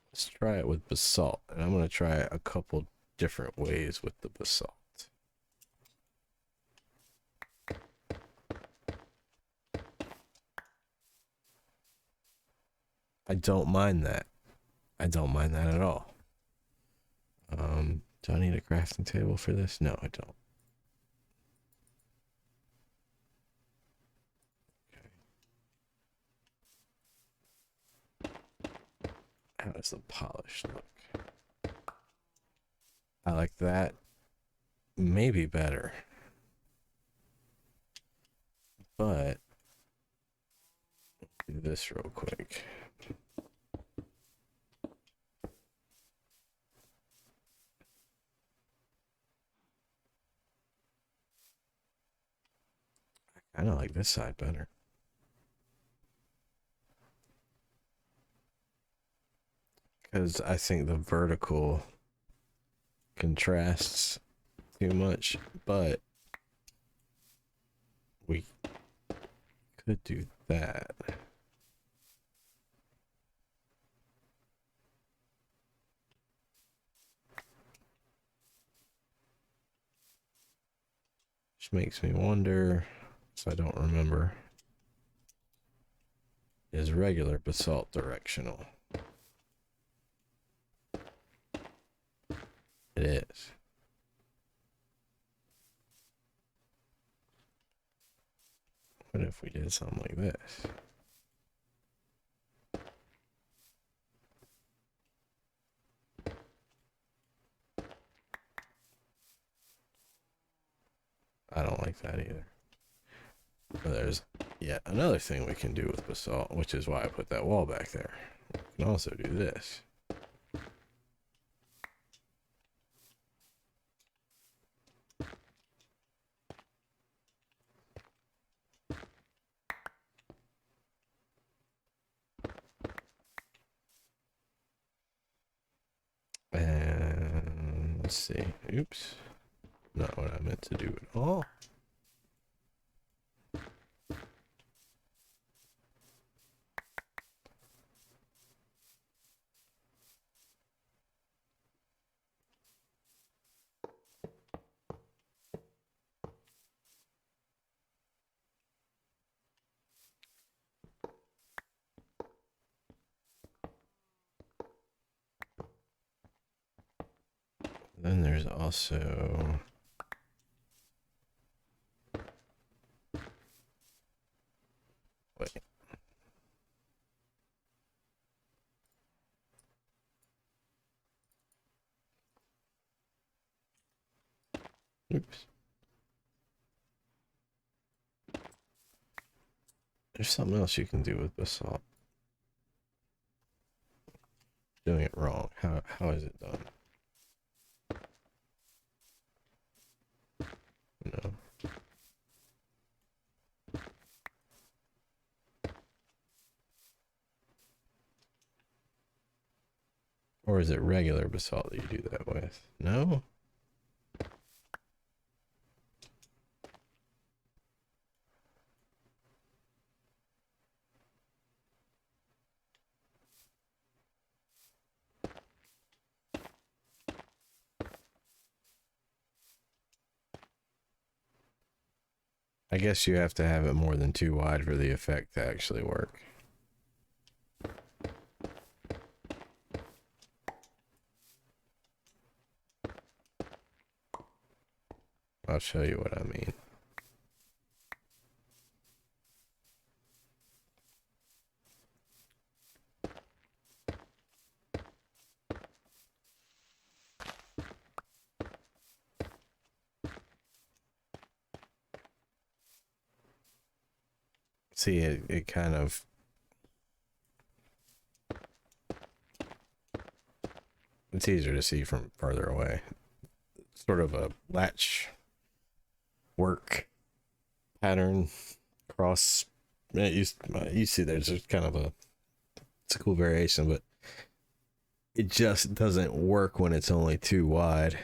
Let's try it with basalt, and I'm going to try a couple different ways with the basalt. I don't mind that. I don't mind that at all. Do I need a crafting table for this? No, I don't. Okay. How does the polish look? I like that. Maybe better. But do this real quick. I kind of like this side better. Because I think the vertical contrasts too much, but we could do that. Which makes me wonder, so I don't remember, is regular basalt directional? It is. What if we did something like this? I don't like that either. But there's yet another thing we can do with basalt, which is why I put that wall back there. We can also do this. And let's see. Oops. Not what I meant to do at all. Then there's also wait. Oops. There's something else you can do with basalt. Doing it wrong. How is it done? No. Or is it regular basalt that you do that with? No? I guess you have to have it more than 2 wide for the effect to actually work. I'll show you what I mean. See, it kind of... It's easier to see from further away. Sort of a latch work pattern cross. You see there's just kind of a... It's a cool variation, but it just doesn't work when it's only 2 wide.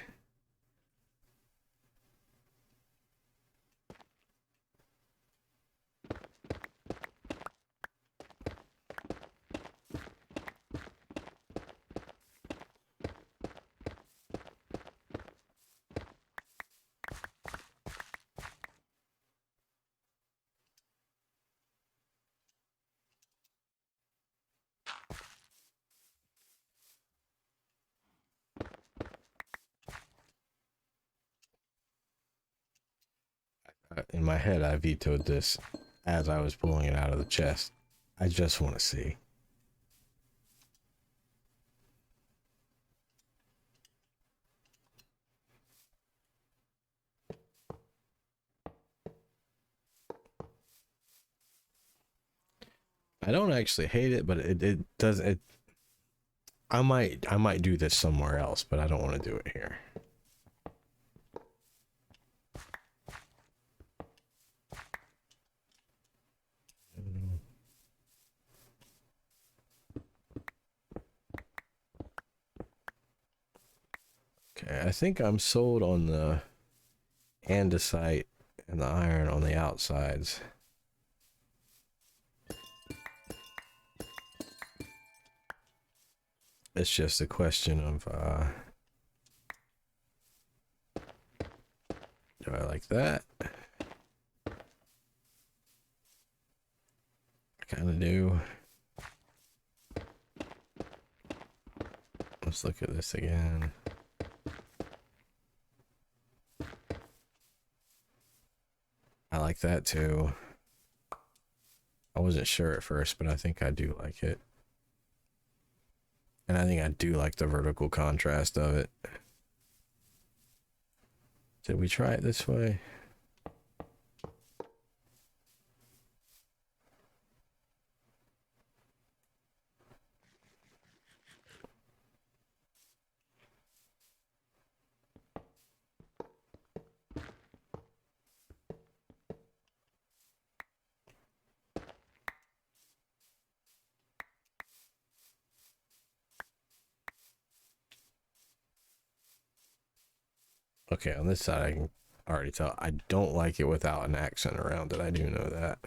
In my head, I vetoed this as I was pulling it out of the chest. I just want to see. I don't actually hate it, but it does it. I might do this somewhere else, but I don't want to do it here. Okay, I think I'm sold on the andesite and the iron on the outsides. It's just a question of do I like that? do. Let's look at this again. I like that too. I wasn't sure at first, but I think I do like it. And I think I do like the vertical contrast of it. Did we try it this way? Okay, on this side I can already tell. I don't like it without an accent around it. I do know that.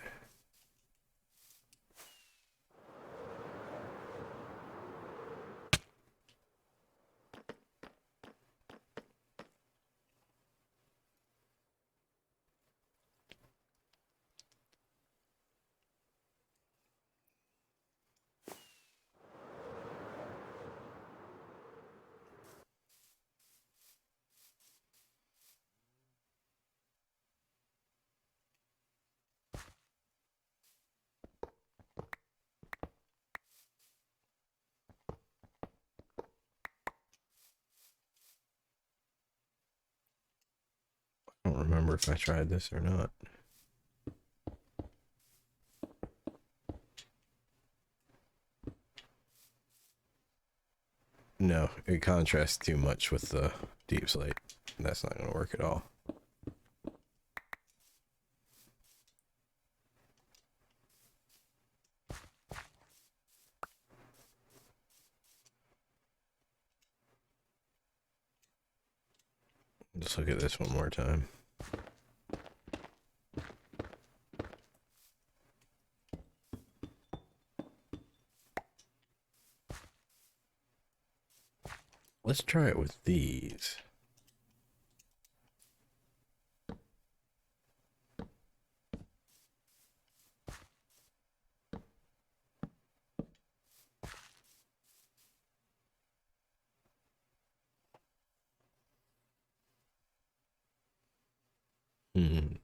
I don't remember if I tried this or not. No, it contrasts too much with the deep slate. That's not going to work at all. Let's look at this one more time. Let's try it with these. Hmm.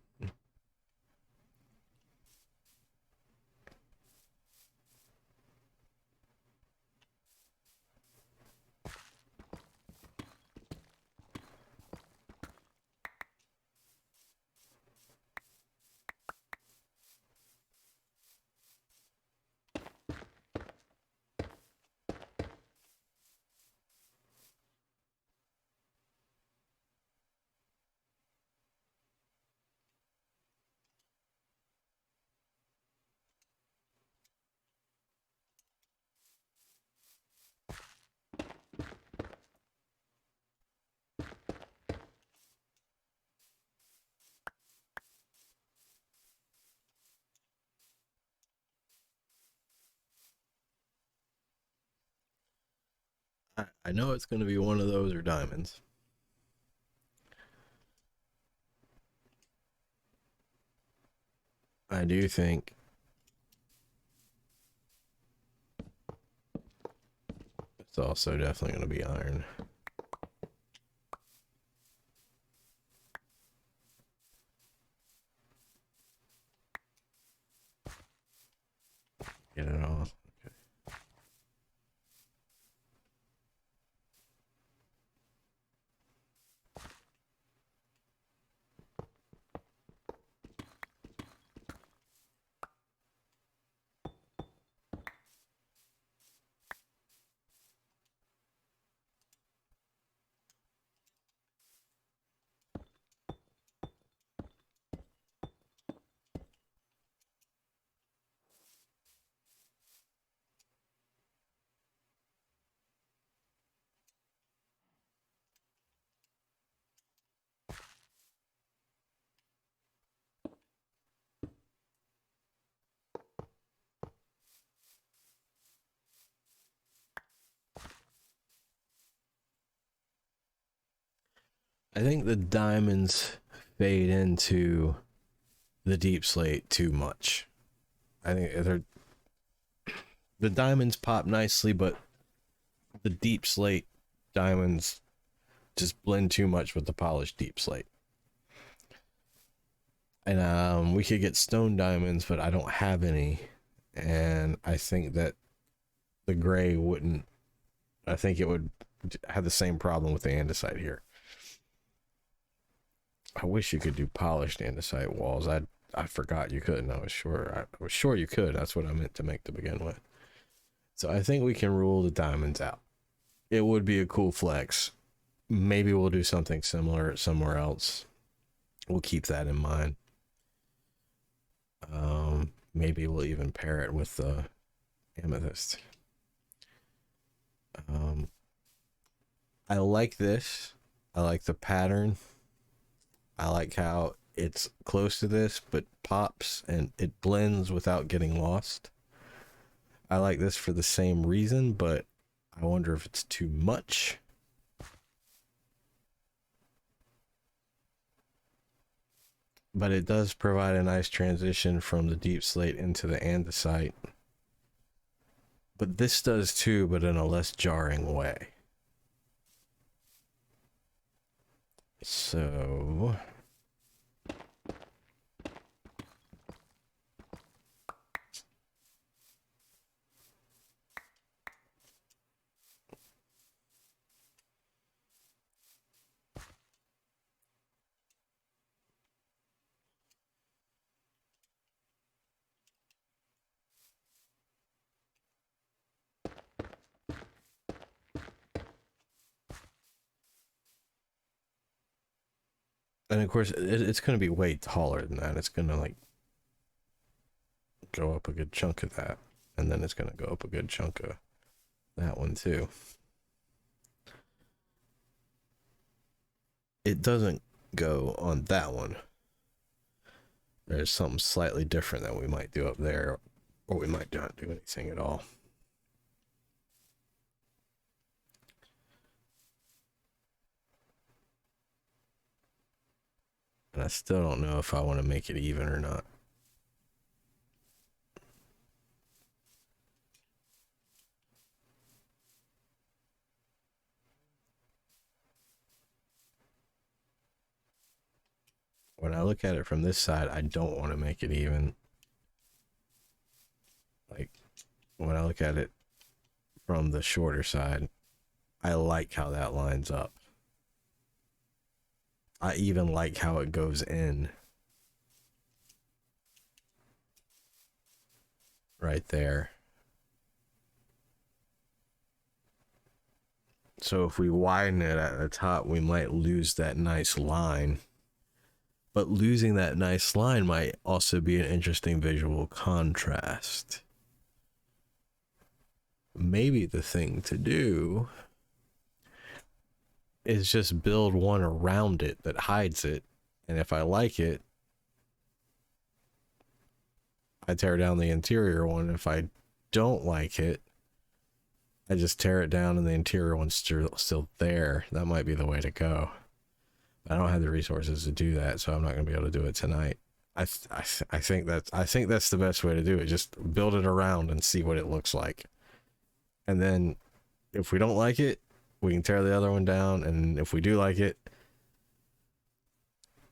I know it's going to be one of those or diamonds. I do think it's also definitely going to be iron. Get it off. Okay. I think the diamonds fade into the deep slate too much. I think they're the diamonds pop nicely, but the deep slate diamonds just blend too much with the polished deep slate. And we could get stone diamonds, but I don't have any, and I think that the gray wouldn't. I think it would have the same problem with the andesite here. I wish you could do polished andesite walls. I forgot you couldn't. I was sure you could. That's what I meant to make to begin with. So I think we can rule the diamonds out. It would be a cool flex. Maybe we'll do something similar somewhere else. We'll keep that in mind. Maybe we'll even pair it with the amethyst. I like this. I like the pattern. I like how it's close to this, but pops and it blends without getting lost. I like this for the same reason, but I wonder if it's too much. But it does provide a nice transition from the deep slate into the andesite. But this does too, but in a less jarring way. So... And of course, it's going to be way taller than that. It's going to like go up a good chunk of that. And then it's going to go up a good chunk of that one too. It doesn't go on that one. There's something slightly different that we might do up there. Or we might not do anything at all. And I still don't know if I want to make it even or not. When I look at it from this side, I don't want to make it even. Like, when I look at it from the shorter side, I like how that lines up. I even like how it goes in. Right there. So if we widen it at the top, we might lose that nice line. But losing that nice line might also be an interesting visual contrast. Maybe the thing to do is just build one around it that hides it. And if I like it, I tear down the interior one. If I don't like it, I just tear it down and the interior one's still there. That might be the way to go. But I don't have the resources to do that, so I'm not going to be able to do it tonight. I think that's the best way to do it. Just build it around and see what it looks like. And then if we don't like it, we can tear the other one down, and if we do like it,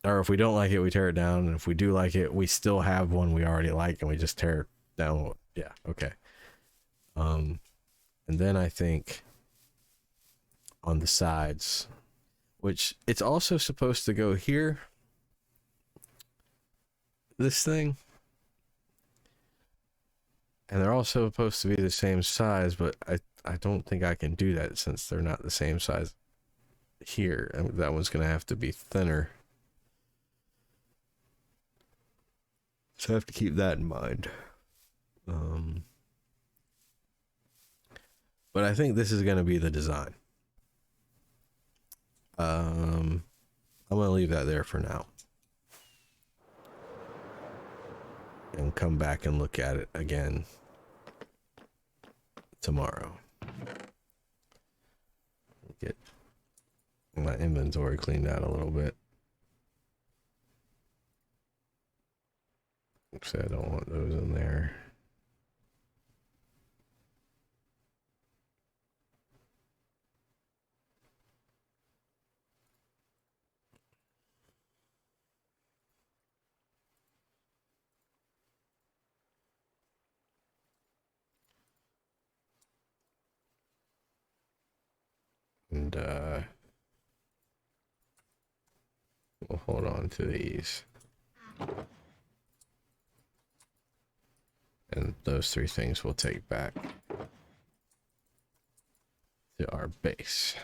or if we don't like it, we tear it down, and if we do like it, we still have one we already like, and we just tear it down. Yeah, okay. And then I think on the sides, which it's also supposed to go here, this thing, and they're also supposed to be the same size, but I don't think I can do that since they're not the same size here. I mean, that one's going to have to be thinner. So I have to keep that in mind. But I think this is going to be the design. I'm going to leave that there for now. And come back and look at it again tomorrow. Get my inventory cleaned out a little bit. Oops, I don't want those in there. And we'll hold on to these. And those three things we'll take back to our base.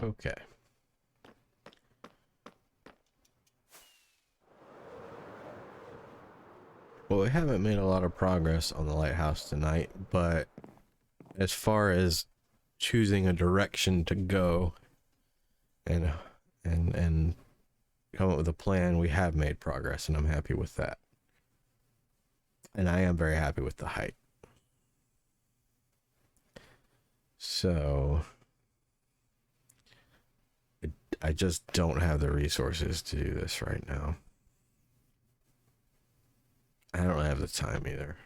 Okay. Well, we haven't made a lot of progress on the lighthouse tonight, but as far as choosing a direction to go and come up with a plan, we have made progress, and I'm happy with that. And I am very happy with the height. So I just don't have the resources to do this right now. I don't have the time either.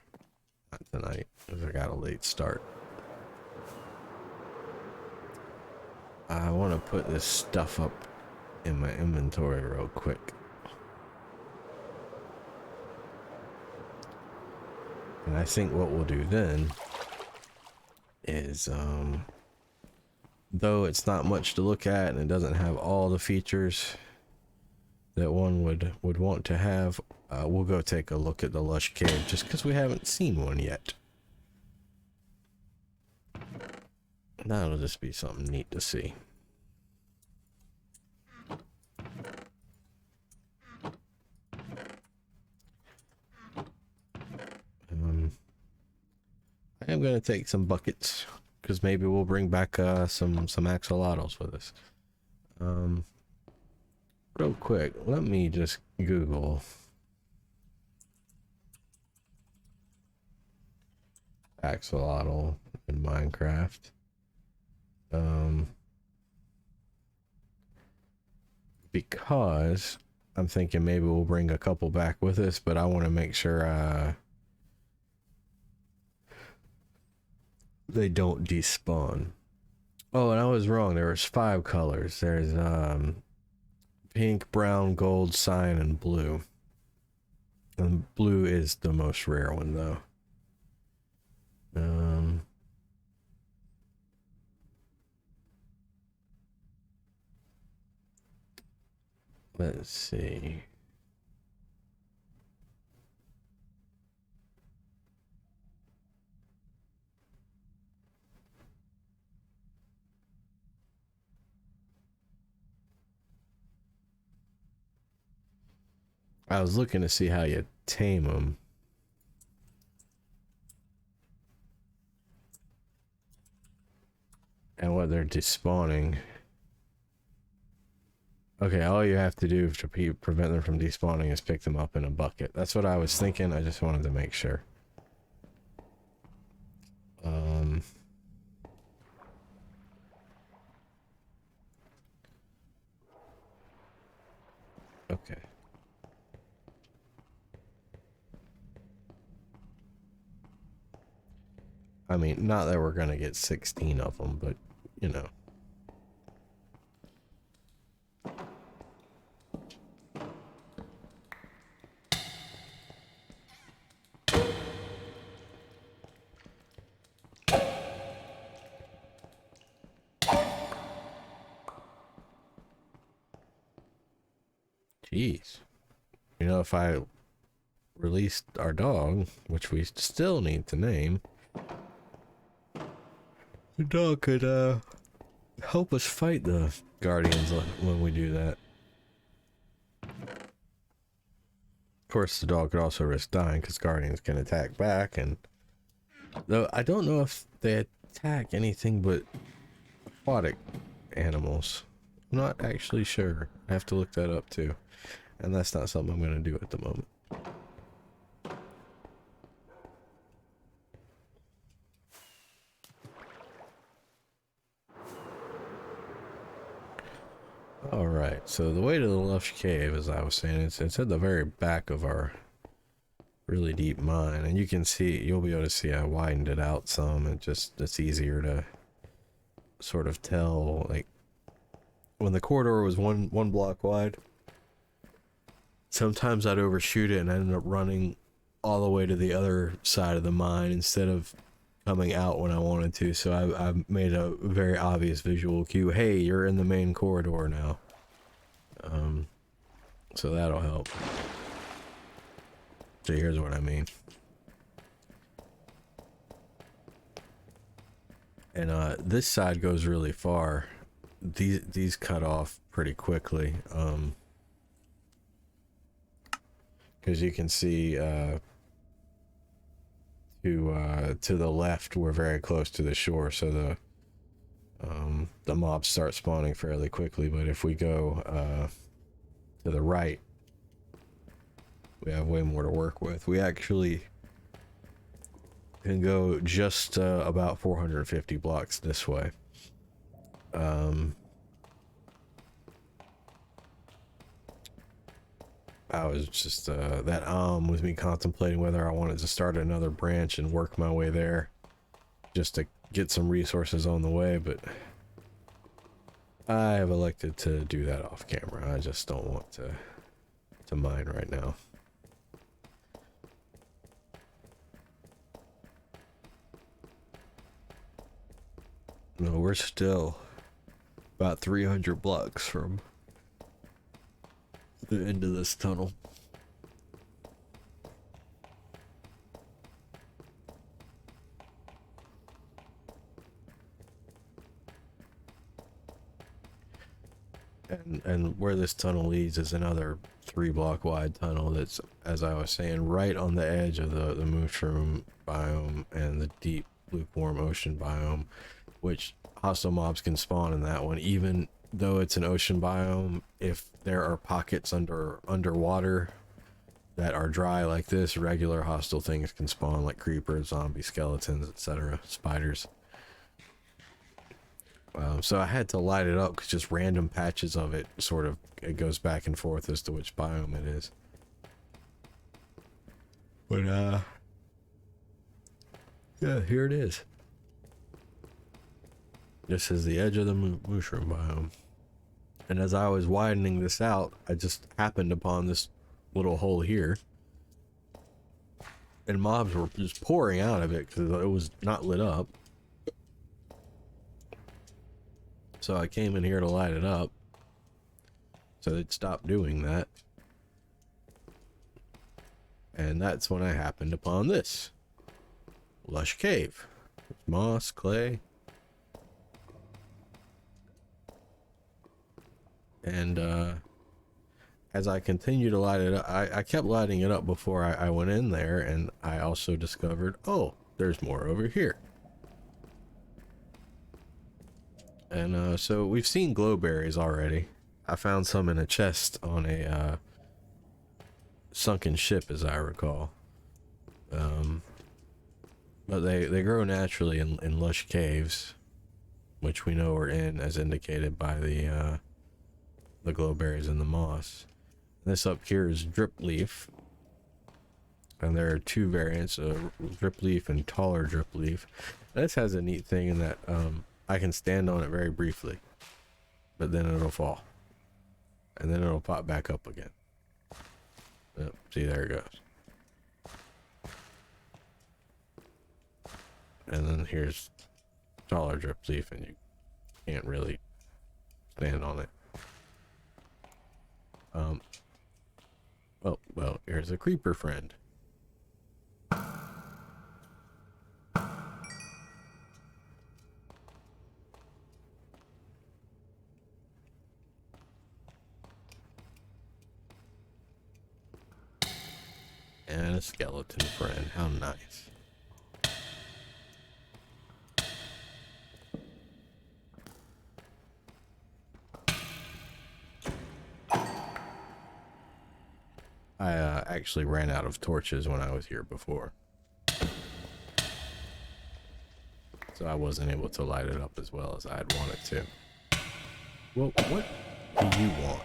Not tonight, because I got a late start. I want to put this stuff up in my inventory real quick. And I think what we'll do then is, though it's not much to look at and it doesn't have all the features that one would want to have, we'll go take a look at the lush cave just because we haven't seen one yet. That'll just be something neat to see. I am going to take some buckets because maybe we'll bring back some axolotls with us. Real quick, let me just Google axolotl in Minecraft. Because I'm thinking maybe we'll bring a couple back with us, but I want to make sure they don't despawn. Oh, and I was wrong. There was 5 colors. There's pink, brown, gold, cyan, and blue. And blue is the most rare one, though. Let's see. I was looking to see how you tame them. And what they're despawning. Okay, all you have to do to prevent them from despawning is pick them up in a bucket. That's what I was thinking. I just wanted to make sure. Okay. I mean, not that we're gonna get 16 of them, but, you know. Jeez. You know, if I released our dog, which we still need to name, the dog could help us fight the guardians when we do that. Of course, the dog could also risk dying because guardians can attack back, and though I don't know if they attack anything but aquatic animals. I'm not actually sure. I have to look that up too. And that's not something I'm going to do at the moment. Alright, so the way to the lush cave, as I was saying, it's at the very back of our really deep mine, and you can see, you'll be able to see I widened it out some. It's easier to sort of tell, like, when the corridor was one block wide, sometimes I'd overshoot it and I ended up running all the way to the other side of the mine instead of coming out when I wanted to. So I made a very obvious visual cue. Hey, you're in the main corridor now. So that'll help. So here's what I mean. And this side goes really far. These cut off pretty quickly. Because you can see to the left we're very close to the shore, so the mobs start spawning fairly quickly. But if we go to the right, we have way more to work with. We actually can go just about 450 blocks this way. I was just that was me contemplating whether I wanted to start another branch and work my way there just to get some resources on the way, but I have elected to do that off camera. I just don't want to mine right now. No, we're still about 300 blocks from the end of this tunnel. And where this tunnel leads is another 3-block wide tunnel that's, as I was saying, right on the edge of the mushroom biome and the deep lukewarm ocean biome, which hostile mobs can spawn in that one. Even though it's an ocean biome, if there are pockets underwater that are dry like this, regular hostile things can spawn, like creepers, zombies, skeletons, etc., spiders. So I had to light it up because just random patches of it it goes back and forth as to which biome it is. But yeah, here it is. This is the edge of the mushroom biome. And as I was widening this out, I just happened upon this little hole here. And mobs were just pouring out of it because it was not lit up. So I came in here to light it up, so they'd stop doing that. And that's when I happened upon this lush cave. Moss, clay. And as I continue to light it up, I kept lighting it up before I went in there, and I also discovered, oh, there's more over here. And so we've seen glowberries already. I found some in a chest on a sunken ship, as I recall. But they grow naturally in lush caves, which we know are in, as indicated by the glowberries and the moss. This up here is drip leaf, and there are two variants, drip leaf and taller drip leaf. This has a neat thing in that I can stand on it very briefly, but then it'll fall, and then it'll pop back up again. Yep, see, there it goes. And then here's taller drip leaf, and you can't really stand on it. Well, here's a creeper friend. And a skeleton friend. How nice. I actually ran out of torches when I was here before, so I wasn't able to light it up as well as I'd wanted to. Well, what? do you want?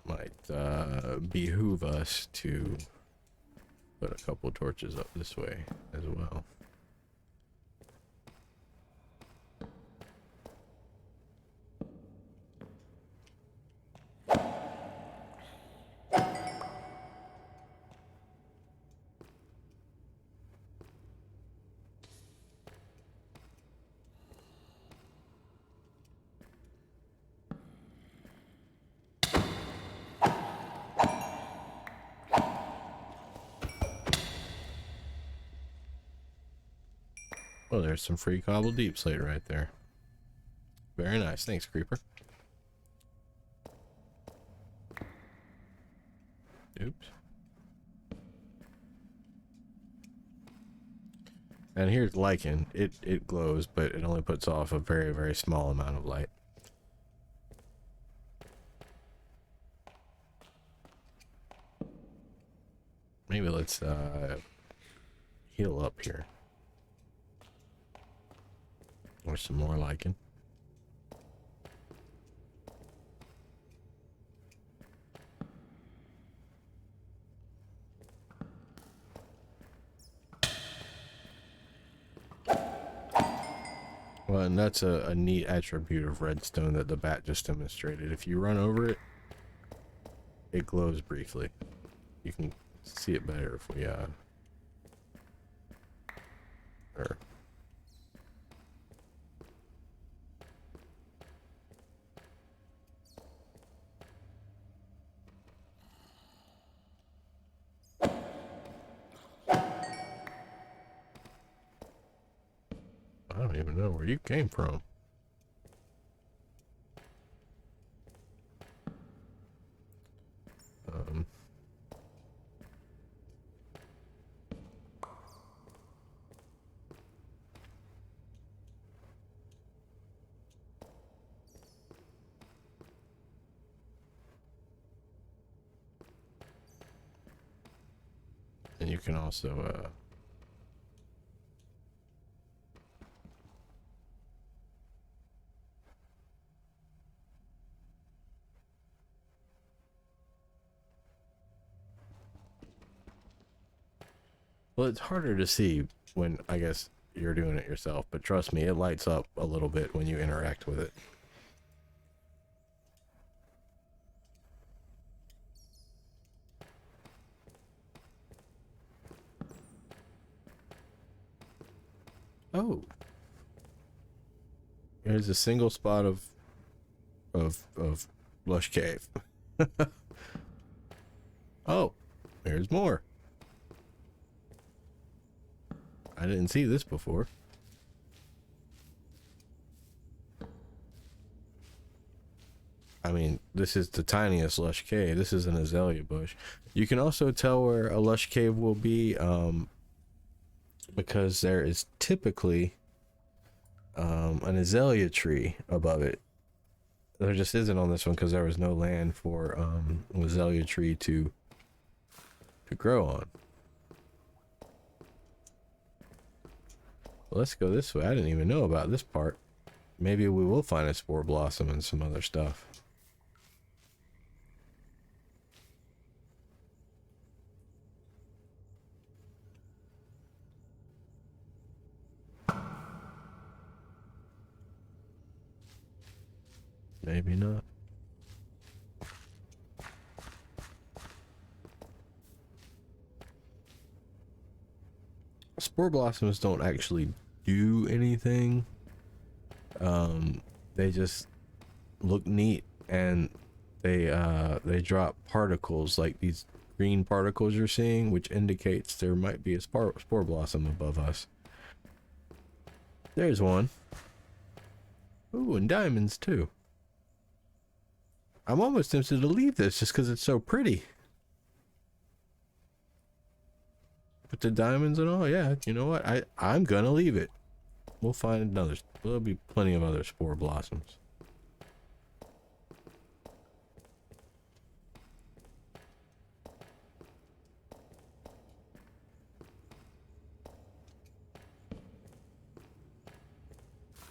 Might behoove us to put a couple torches up this way as well. Oh, there's some free cobbled deep slate right there. Very nice. Thanks, Creeper. Oops. And here's lichen. It glows, but it only puts off a very, very small amount of light. Maybe let's heal up here. Or some more lichen. Well, and that's a neat attribute of redstone that the bat just demonstrated. If you run over it, it glows briefly. You can see it better if we or I don't even know where you came from. And you can also well, it's harder to see when, I guess, you're doing it yourself, but trust me, it lights up a little bit when you interact with it. Oh. There's a single spot of lush cave. Oh, there's more. I didn't see this before. I mean, this is the tiniest lush cave. This is an azalea bush. You can also tell where a lush cave will be because there is typically an azalea tree above it. There just isn't on this one because there was no land for an azalea tree to grow on. Well, let's go this way. I didn't even know about this part. Maybe we will find a spore blossom and some other stuff. Maybe not. Spore blossoms don't actually do anything. They just look neat, and they drop particles like these green particles you're seeing, which indicates there might be a spore blossom above us. There's one. Ooh, and diamonds too. I'm almost tempted to leave this just because it's so pretty. With the diamonds and all, yeah, you know what? I'm gonna leave it. We'll find another. There'll be plenty of other spore blossoms.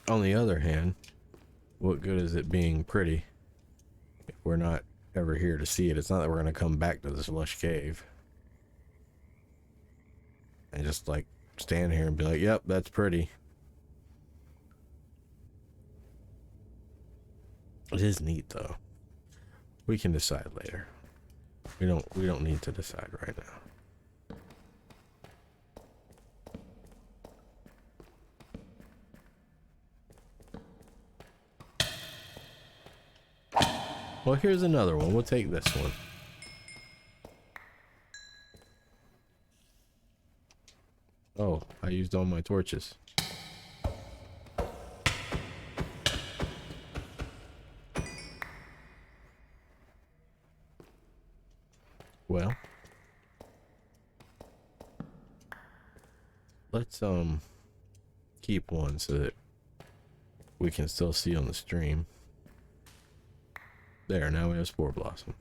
On the other hand, what good is it being pretty if we're not ever here to see it? It's not that we're going to come back to this lush cave and just like stand here and be like, yep, that's pretty. It is neat though. We can decide later. We don't need to decide right now. Well, here's another one. We'll take this one. Oh, I used all my torches. Well, let's keep one so that we can still see on the stream. There, now we have Spore Blossom.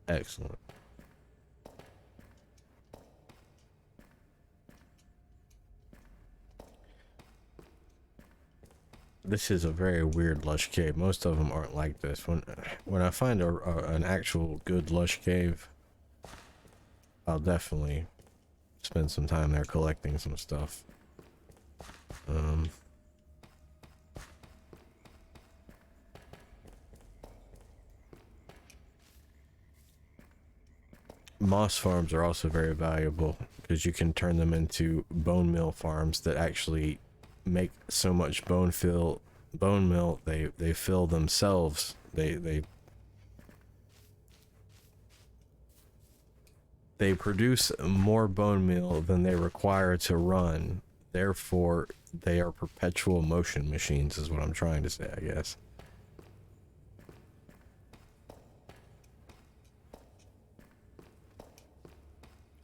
Excellent. This is a very weird lush cave. Most of them aren't like this. When I find an actual good lush cave, I'll definitely spend some time there collecting some stuff. Moss farms are also very valuable because you can turn them into bone meal farms that actually make so much bone meal they fill themselves. They produce more bone meal than they require to run. Therefore, they are perpetual motion machines, is what I'm trying to say, I guess.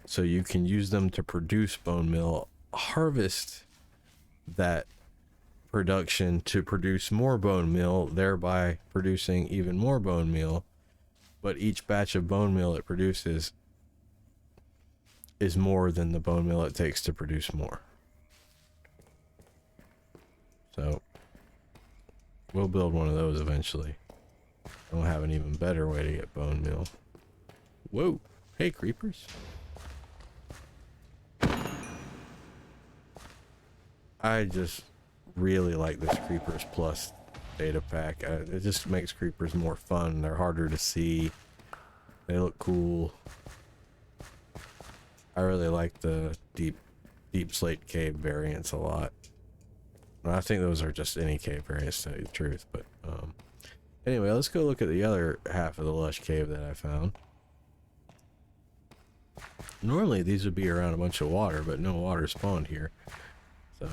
So you can use them to produce bone meal, harvest that production to produce more bone meal, thereby producing even more bone meal. But each batch of bone meal it produces is more than the bone meal it takes to produce more. So we'll build one of those eventually. I'll have an even better way to get bone meal. Whoa, hey creepers. I just really like this Creepers Plus data pack. It just makes creepers more fun. They're harder to see. They look cool. I really like the deep slate cave variants a lot. I think those are just any cave variants, to tell you the truth. But anyway, let's go look at the other half of the lush cave that I found. Normally these would be around a bunch of water, but no water spawned here. So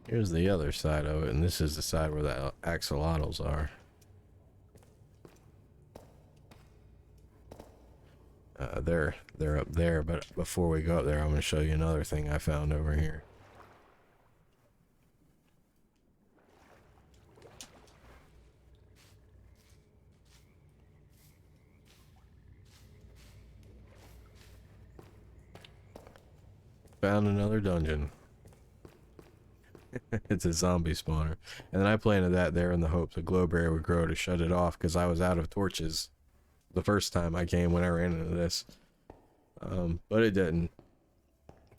here's the other side of it, and this is the side where the axolotls are. They're up there, but before we go up there, I'm going to show you another thing I found over here. Found another dungeon. It's a zombie spawner. And then I planted that there in the hopes a glowberry would grow to shut it off, because I was out of torches the first time I came when I ran into this. But it didn't.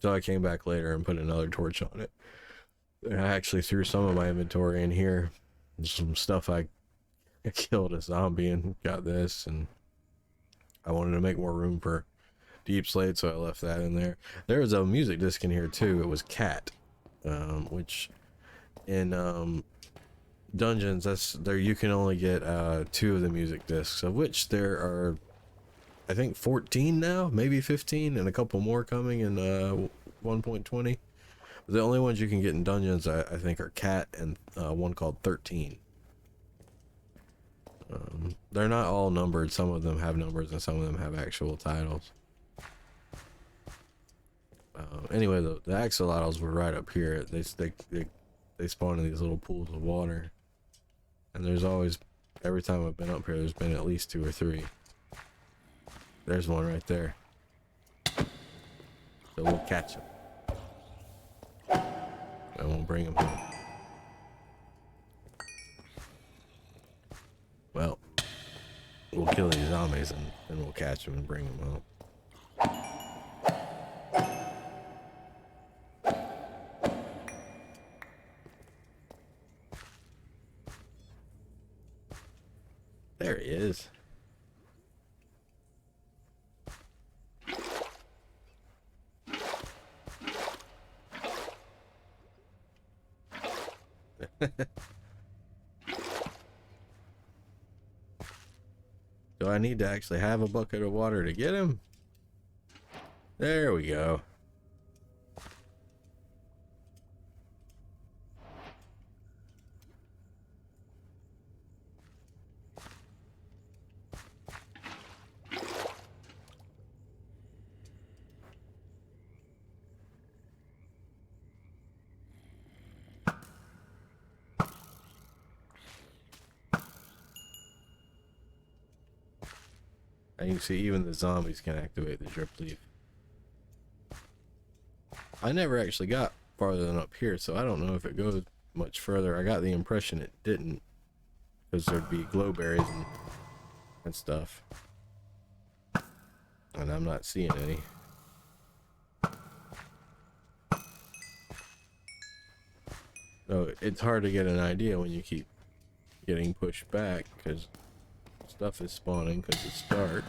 So I came back later and put another torch on it. And I actually threw some of my inventory in here. Some stuff I killed a zombie and got this, and I wanted to make more room for deep slate, so I left that in there. There was a music disc in here too. It was Cat, which in dungeons, that's there you can only get 2 of the music discs, of which there are I think 14 now, maybe 15, and a couple more coming in 1.20. The only ones you can get in dungeons I think are Cat and one called 13. They're not all numbered. Some of them have numbers and some of them have actual titles. Anyway, the axolotls were right up here. They spawn in these little pools of water, and there's always, every time I've been up here, there's been at least 2 or 3. There's one right there. So we'll catch him, and we'll bring him home. Well, we'll kill these zombies and then we'll catch them and bring them home. There he is. Do I need to actually have a bucket of water to get him? There we go. And you can see even the zombies can activate the drip leaf. I never actually got farther than up here, so I don't know if it goes much further. I got the impression it didn't, because there'd be glowberries and stuff. And I'm not seeing any. So it's hard to get an idea when you keep getting pushed back, because stuff is spawning because it's dark.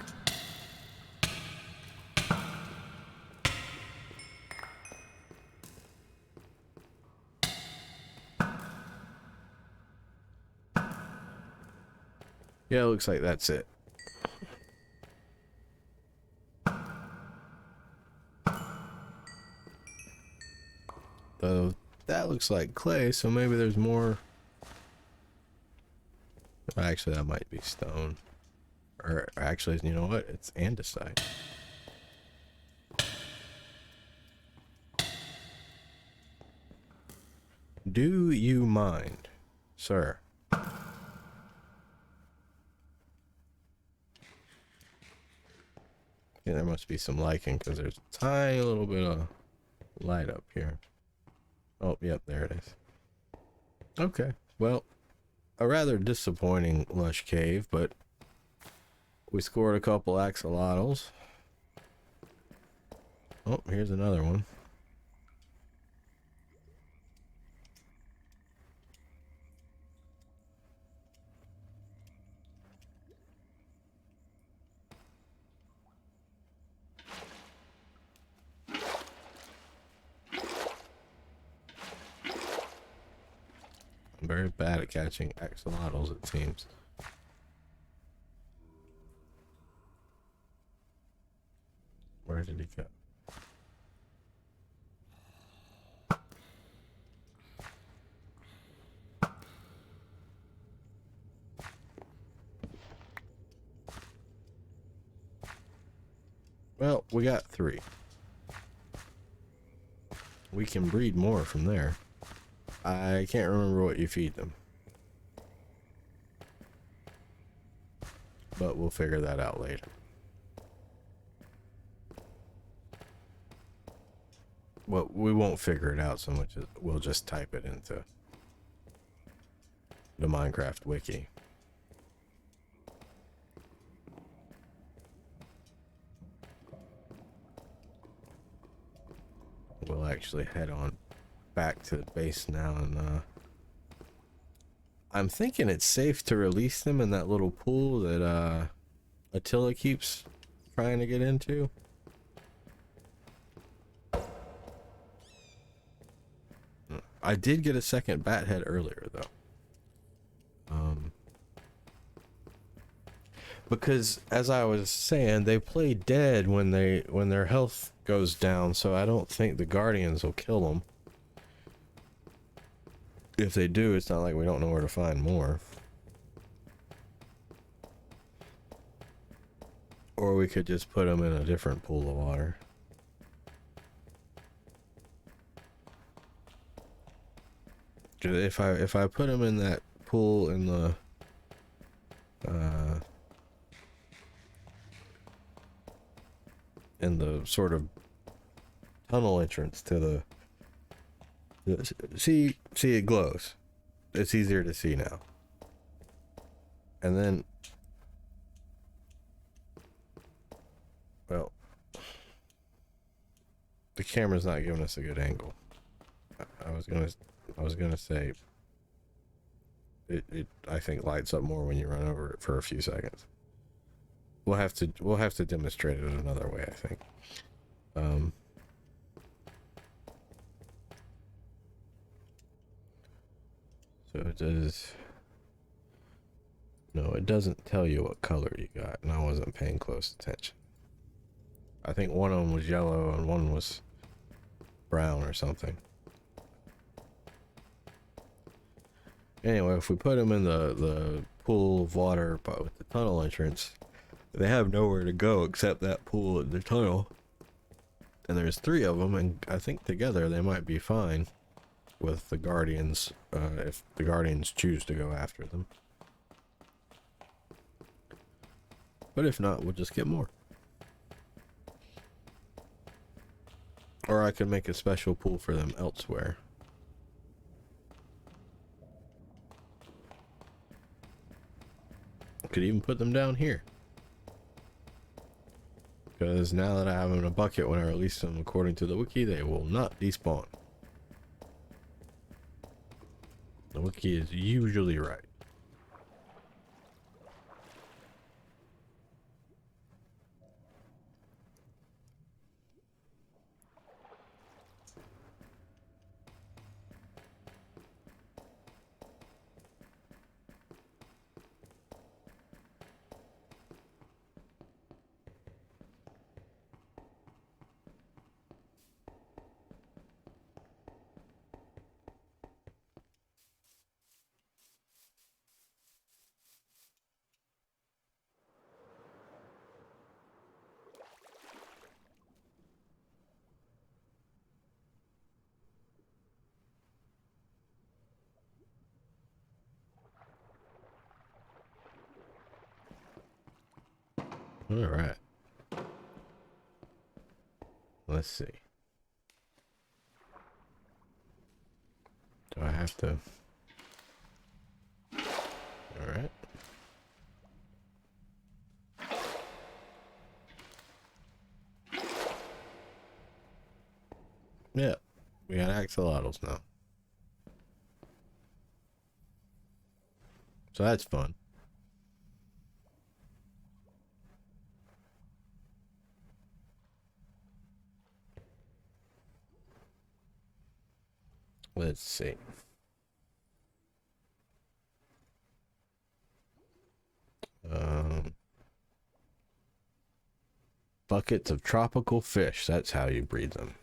Yeah, it looks like that's it. Though that looks like clay, so maybe there's more. Actually, that might be stone. Or actually, you know what? It's andesite. Do you mind, sir? Yeah, there must be some lichen because there's a tiny little bit of light up here. Oh, yep, there it is. Okay, well, a rather disappointing lush cave, but we scored a couple axolotls. Oh, here's another one. I'm very bad at catching axolotls, it seems. Where did he go? Well, we got 3. We can breed more from there. I can't remember what you feed them, but we'll figure that out later. Well, we won't figure it out so much as we'll just type it into the Minecraft wiki. We'll actually head on back to the base now, and I'm thinking it's safe to release them in that little pool that Attila keeps trying to get into. I did get a second bat head earlier though. Because as I was saying, they play dead when their health goes down, so I don't think the guardians will kill them. If they do, it's not like we don't know where to find more. Or we could just put them in a different pool of water. If I put them in that pool in the sort of tunnel entrance to the see it glows. It's easier to see now. And then, well, the camera's not giving us a good angle. I was gonna say it I think lights up more when you run over it for a few seconds. We'll have to demonstrate it another way, I think. So it does. No, it doesn't tell you what color you got, and I wasn't paying close attention. I think one of them was yellow and one was brown or something. Anyway, if we put them in the pool of water with the tunnel entrance, they have nowhere to go except that pool and the tunnel. And there's 3 of them, and I think together they might be fine with the guardians, if the guardians choose to go after them. But if not, we'll just get more. Or I can make a special pool for them elsewhere. Could even put them down here. Because now that I have them in a bucket, when I release them according to the wiki, they will not despawn. The wiki is usually right. All right. Let's see. Do I have to? All right. Yeah, we got axolotls now. So that's fun. Let's see. Buckets of tropical fish. That's how you breed them.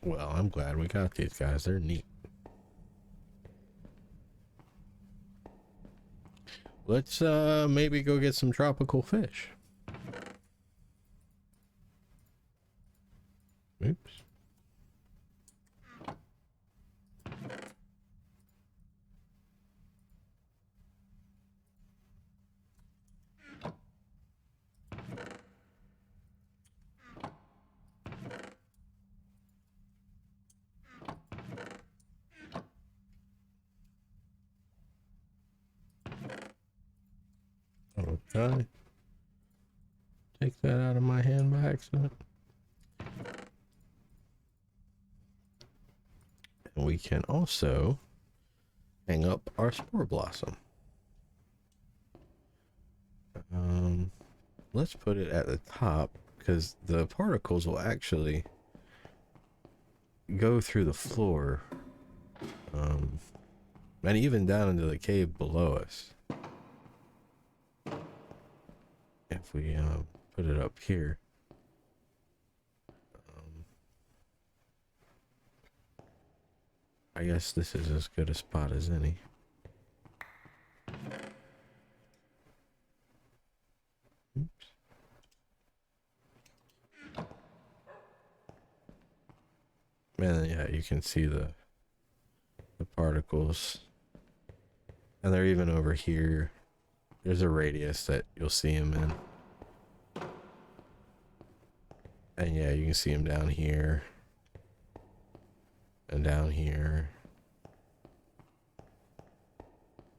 Well, I'm glad we got these guys. They're neat. Let's maybe go get some tropical fish. Oops. Okay. Take that out of my hand by accident. And we can also hang up our spore blossom. Let's put it at the top because the particles will actually go through the floor, and even down into the cave below us. if we put it up here. I guess this is as good a spot as any. Oops. And yeah, you can see the particles. And they're even over here. There's a radius that you'll see them in. And yeah, you can see them down here. And down here.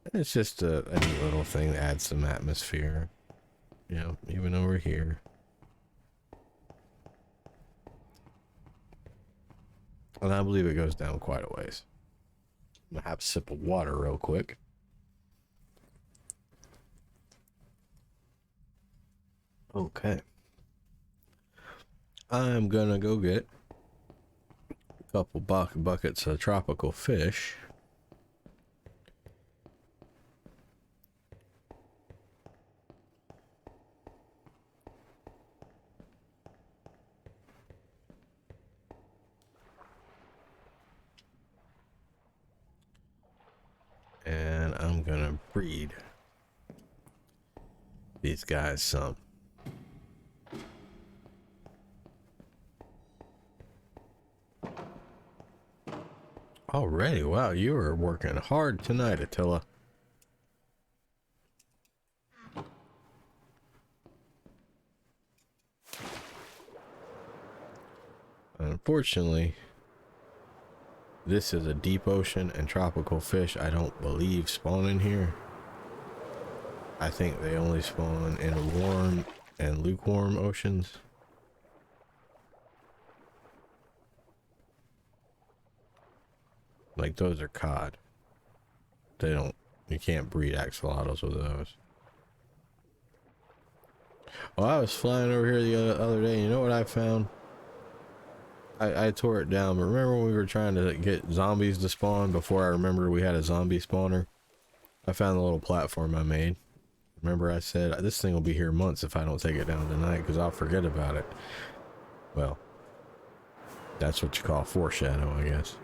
And it's just a neat little thing that adds some atmosphere. You know, even over here. And I believe it goes down quite a ways. I'm gonna have a sip of water real quick. Okay. I'm gonna go get a couple buckets of tropical fish. And I'm gonna breed these guys some. Already, wow, you were working hard tonight, Attila. Unfortunately, this is a deep ocean and tropical fish I don't believe spawn in here. I think they only spawn in warm and lukewarm oceans. Like those are cod. They don't, you can't breed axolotls with those. Well, I was flying over here the other day. You know what I found? I tore it down, but remember when we were trying to get zombies to spawn before I remember we had a zombie spawner? I found the little platform I made. Remember I said, this thing will be here months if I don't take it down tonight because I'll forget about it. Well, that's what you call foreshadow, I guess.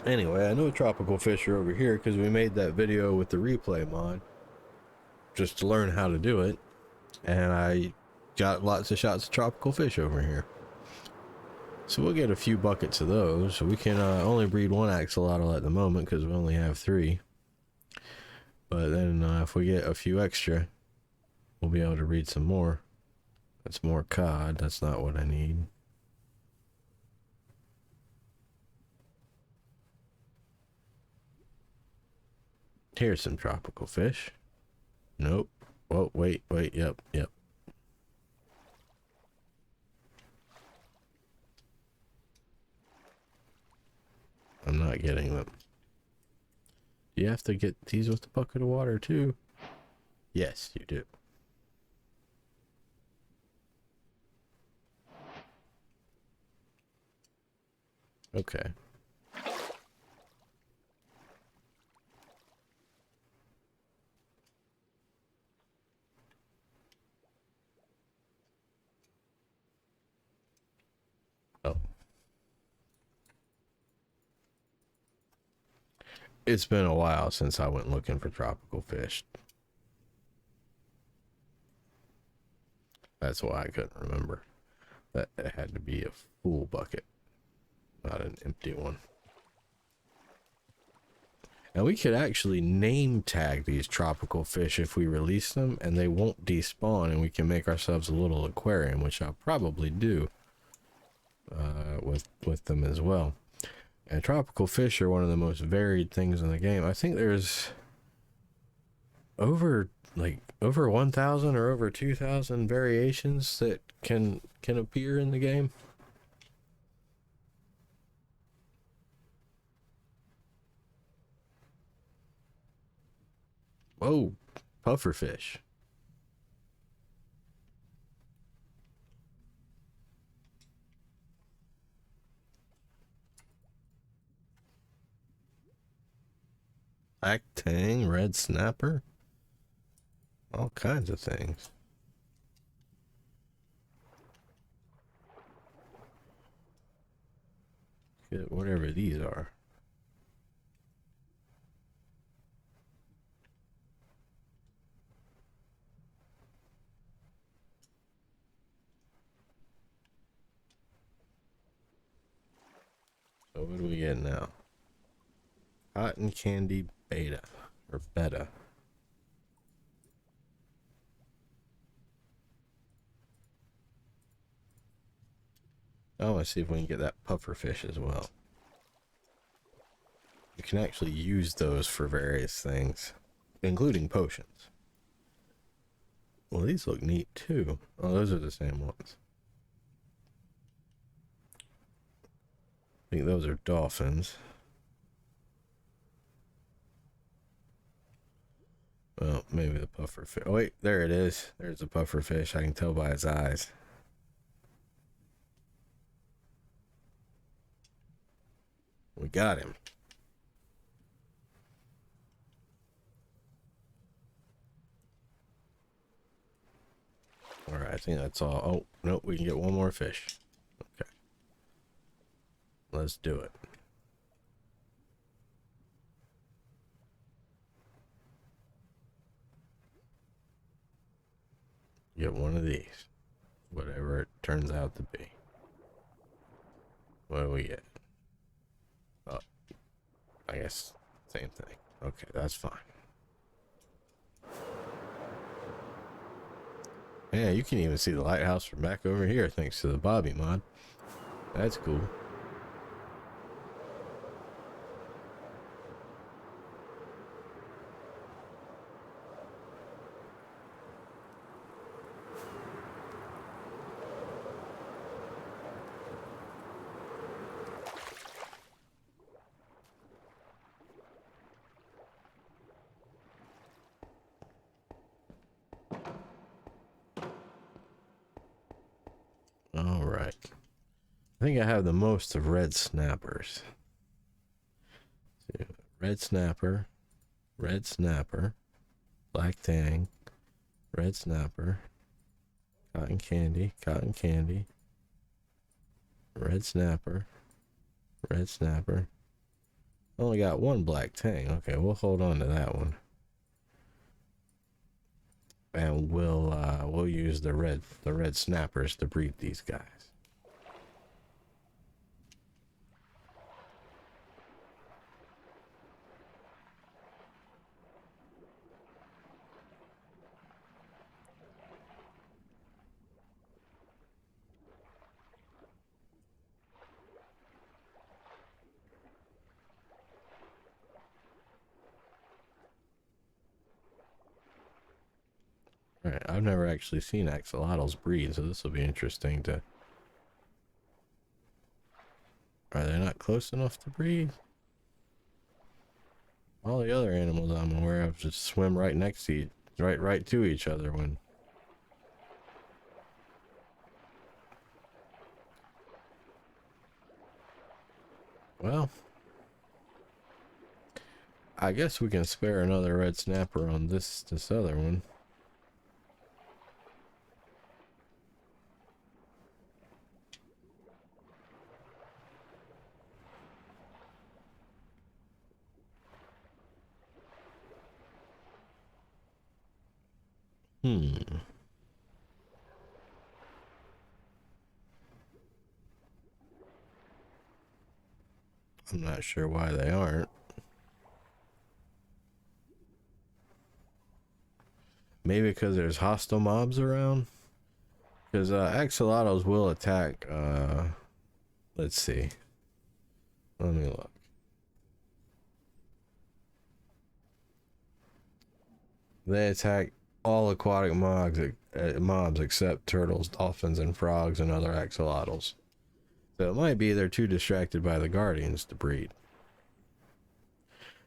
Anyway, I know tropical fish are over here because we made that video with the replay mod just to learn how to do it, and I got lots of shots of tropical fish over here. So we'll get a few buckets of those. We can only breed one axolotl at the moment because we only have 3. But then if we get a few extra, we'll be able to breed some more. That's more cod. That's not what I need. Here's some tropical fish. Nope. Oh, wait. Yep. I'm not getting them. You have to get these with a bucket of water too. Yes, you do. Okay. Oh. It's been a while since I went looking for tropical fish. That's why I couldn't remember. That it had to be a full bucket, not an empty one. And we could actually name tag these tropical fish if we release them, and they won't despawn, and we can make ourselves a little aquarium, which I'll probably do with them as well. And tropical fish are one of the most varied things in the game. I think there's over 1,000 or over 2,000 variations that can appear in the game. Whoa, pufferfish. Black tang, red snapper. All kinds of things. Get whatever these are. So what do we get now? Cotton candy beta. Or beta. I want to see if we can get that puffer fish as well. You can actually use those for various things, including potions. Well, these look neat too. Oh, those are the same ones. I think those are dolphins. Well, maybe the puffer fish. Oh, wait, there it is. There's the puffer fish. I can tell by his eyes. We got him. Alright, I think that's all. Oh, nope, we can get one more fish. Okay. Let's do it. Get one of these. Whatever it turns out to be. What do we get? Oh, I guess same thing. Okay, that's fine. Yeah, you can even see the lighthouse from back over here thanks to the Bobby mod. That's cool. All right. I think I have the most of red snappers. Red snapper, black tang, red snapper, cotton candy, red snapper. Only got one black tang. Okay, we'll hold on to that one. And we'll use the red snappers to breed these guys. Alright, I've never actually seen axolotls breed, so this will be interesting to... Are they not close enough to breed? All the other animals I'm aware of just swim right next to right to each other when... Well... I guess we can spare another red snapper on this other one. I'm not sure why they aren't. Maybe because there's hostile mobs around? Because axolotls will attack, let's see. Let me look. They attack all aquatic mobs except turtles, dolphins, and frogs, and other axolotls. So it might be they're too distracted by the guardians to breed.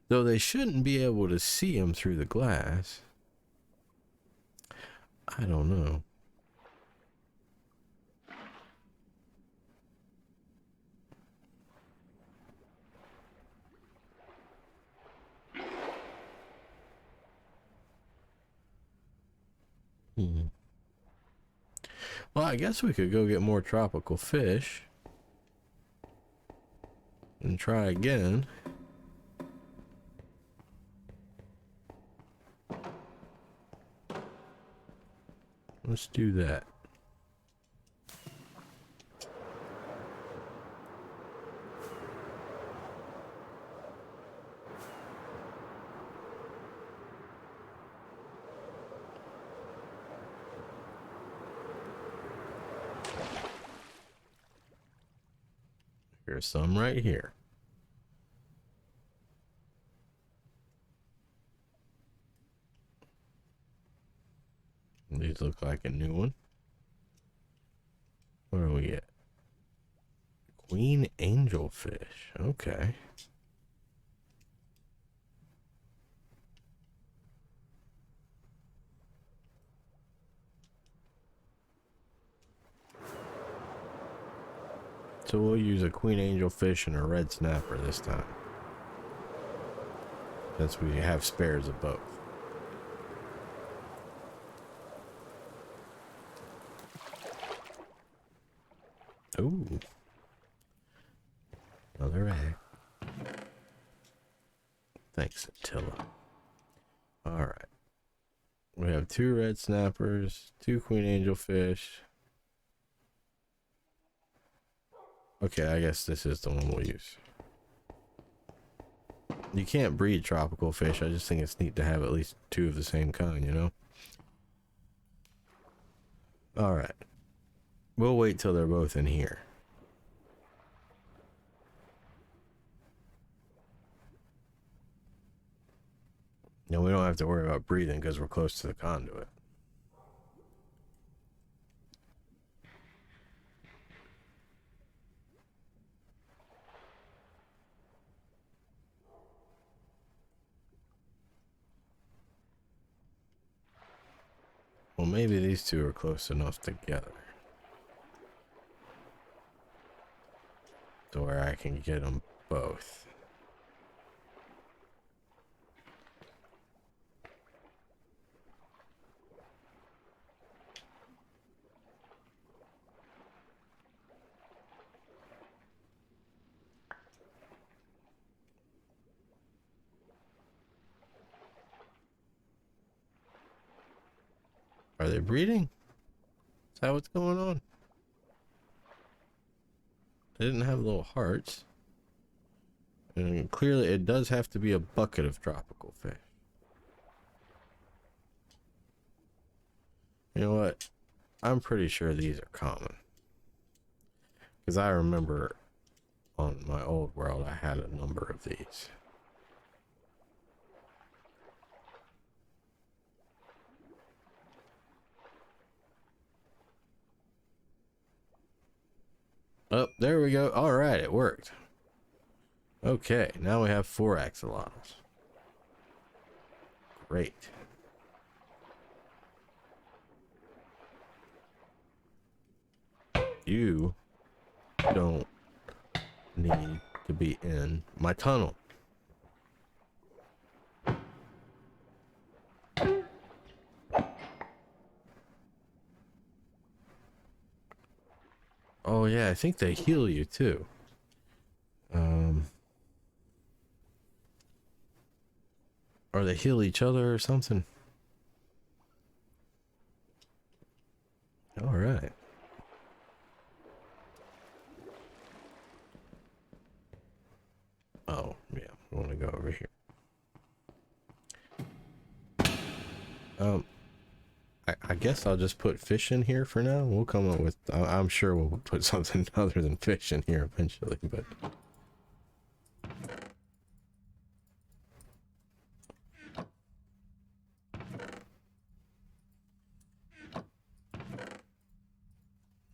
Though they shouldn't be able to see them through the glass. I don't know. Hmm. Well, I guess we could go get more tropical fish and try again. Let's do that. Here's some right here. These look like a new one. What do we get? Queen angelfish. Okay. So we'll use a queen angelfish and a red snapper this time, since we have spares of both. Ooh. Another egg. Thanks, Attila. Alright. We have 2 red snappers, 2 queen angelfish. Okay, I guess this is the one we'll use. You can't breed tropical fish. I just think it's neat to have at least 2 of the same kind, you know? Alright. We'll wait till they're both in here. No, we don't have to worry about breathing because we're close to the conduit. Well, maybe these 2 are close enough together to where I can get them both. Are they breeding? Is that what's going on? They didn't have little hearts. And clearly it does have to be a bucket of tropical fish. You know what? I'm pretty sure these are common. Because I remember on my old world I had a number of these. Oh, there we go. Alright, it worked. Okay, now we have 4 axolotls. Great. You don't need to be in my tunnel. Oh yeah, I think they heal you too. Or they heal each other or something. All right. Oh yeah, I want to go over here. I guess I'll just put fish in here for now. We'll come up with. I'm sure we'll put something other than fish in here eventually, but.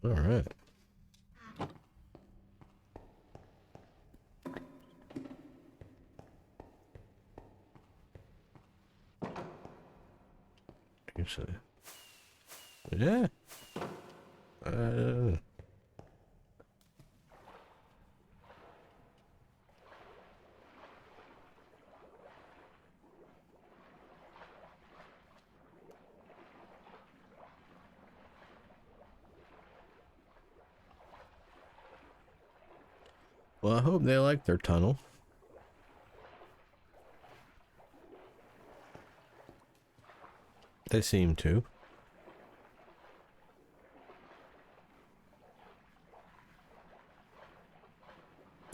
All right. Actually, yeah. Well, I hope they like their tunnel. They seem to.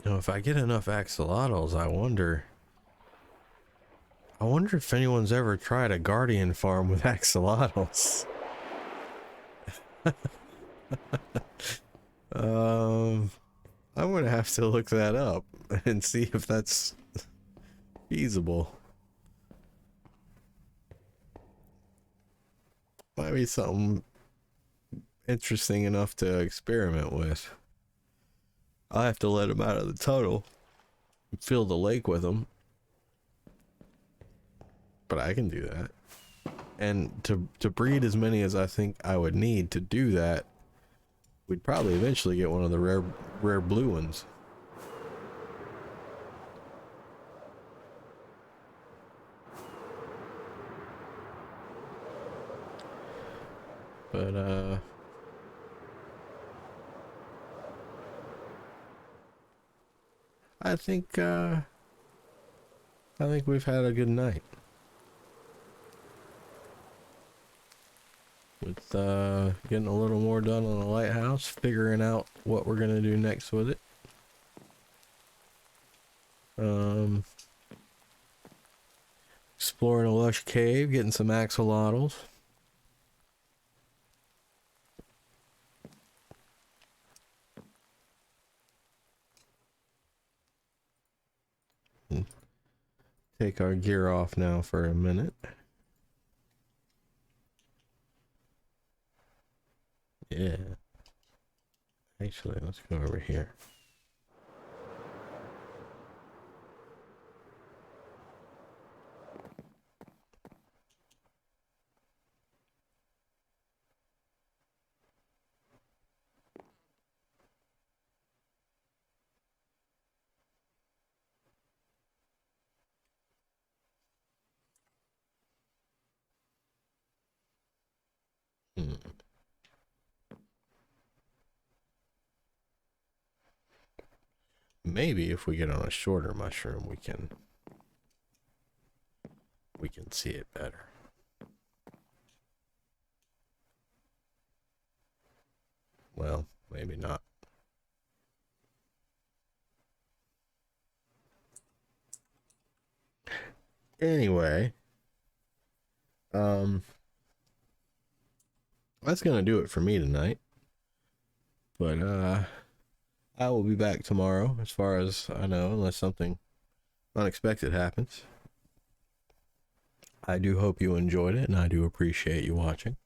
Now, if I get enough axolotls, I wonder if anyone's ever tried a guardian farm with axolotls. I'm gonna have to look that up and see if that's feasible. Might be something interesting enough to experiment with. I'll have to let them out of the tunnel and fill the lake with them. But I can do that. And to breed as many as I think I would need to do that, we'd probably eventually get one of the rare blue ones. But I think we've had a good night. With getting a little more done on the lighthouse, figuring out what we're gonna do next with it. Exploring a lush cave, getting some axolotls. Take our gear off now for a minute. Yeah. Actually, let's go over here. Maybe if we get on a shorter mushroom, we can see it better. Well, maybe not. Anyway, that's gonna do it for me tonight. But I will be back tomorrow, as far as I know, unless something unexpected happens. I do hope you enjoyed it, and I do appreciate you watching.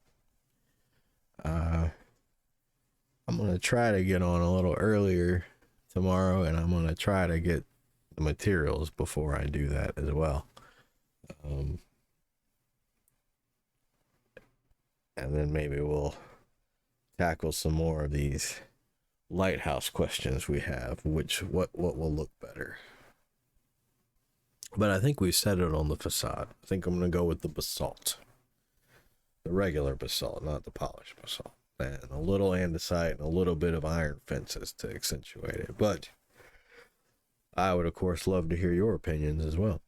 I'm gonna try to get on a little earlier tomorrow, and I'm gonna try to get the materials before I do that as well. And then maybe we'll tackle some more of these lighthouse questions we have, what will look better. But I think we settled on the facade. I think I'm gonna go with the basalt, the regular basalt, not the polished basalt, and a little andesite and a little bit of iron fences to accentuate it. But I would of course love to hear your opinions as well.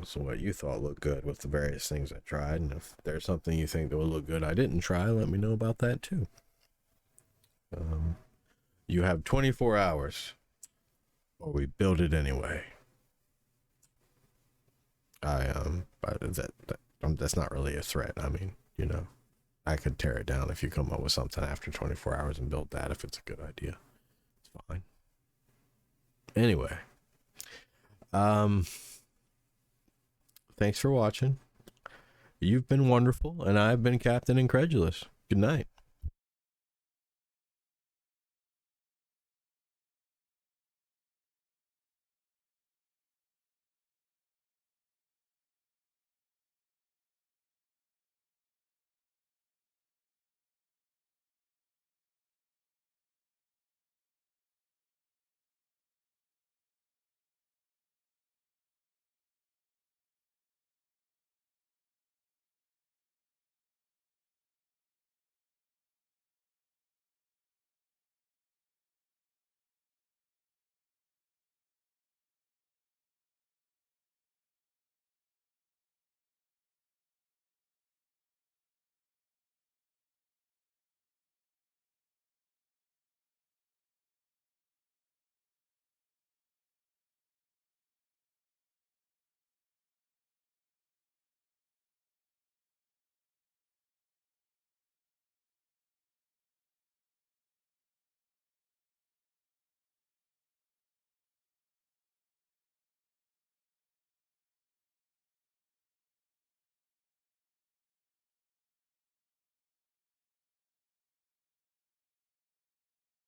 So what you thought looked good with the various things I tried, and if there's something you think that would look good I didn't try, let me know about that too. You have 24 hours, or we build it anyway. But that's not really a threat. I mean, you know, I could tear it down if you come up with something after 24 hours and build that if it's a good idea. It's fine. Anyway, thanks for watching. You've been wonderful, and I've been Captain Incredulous. Good night.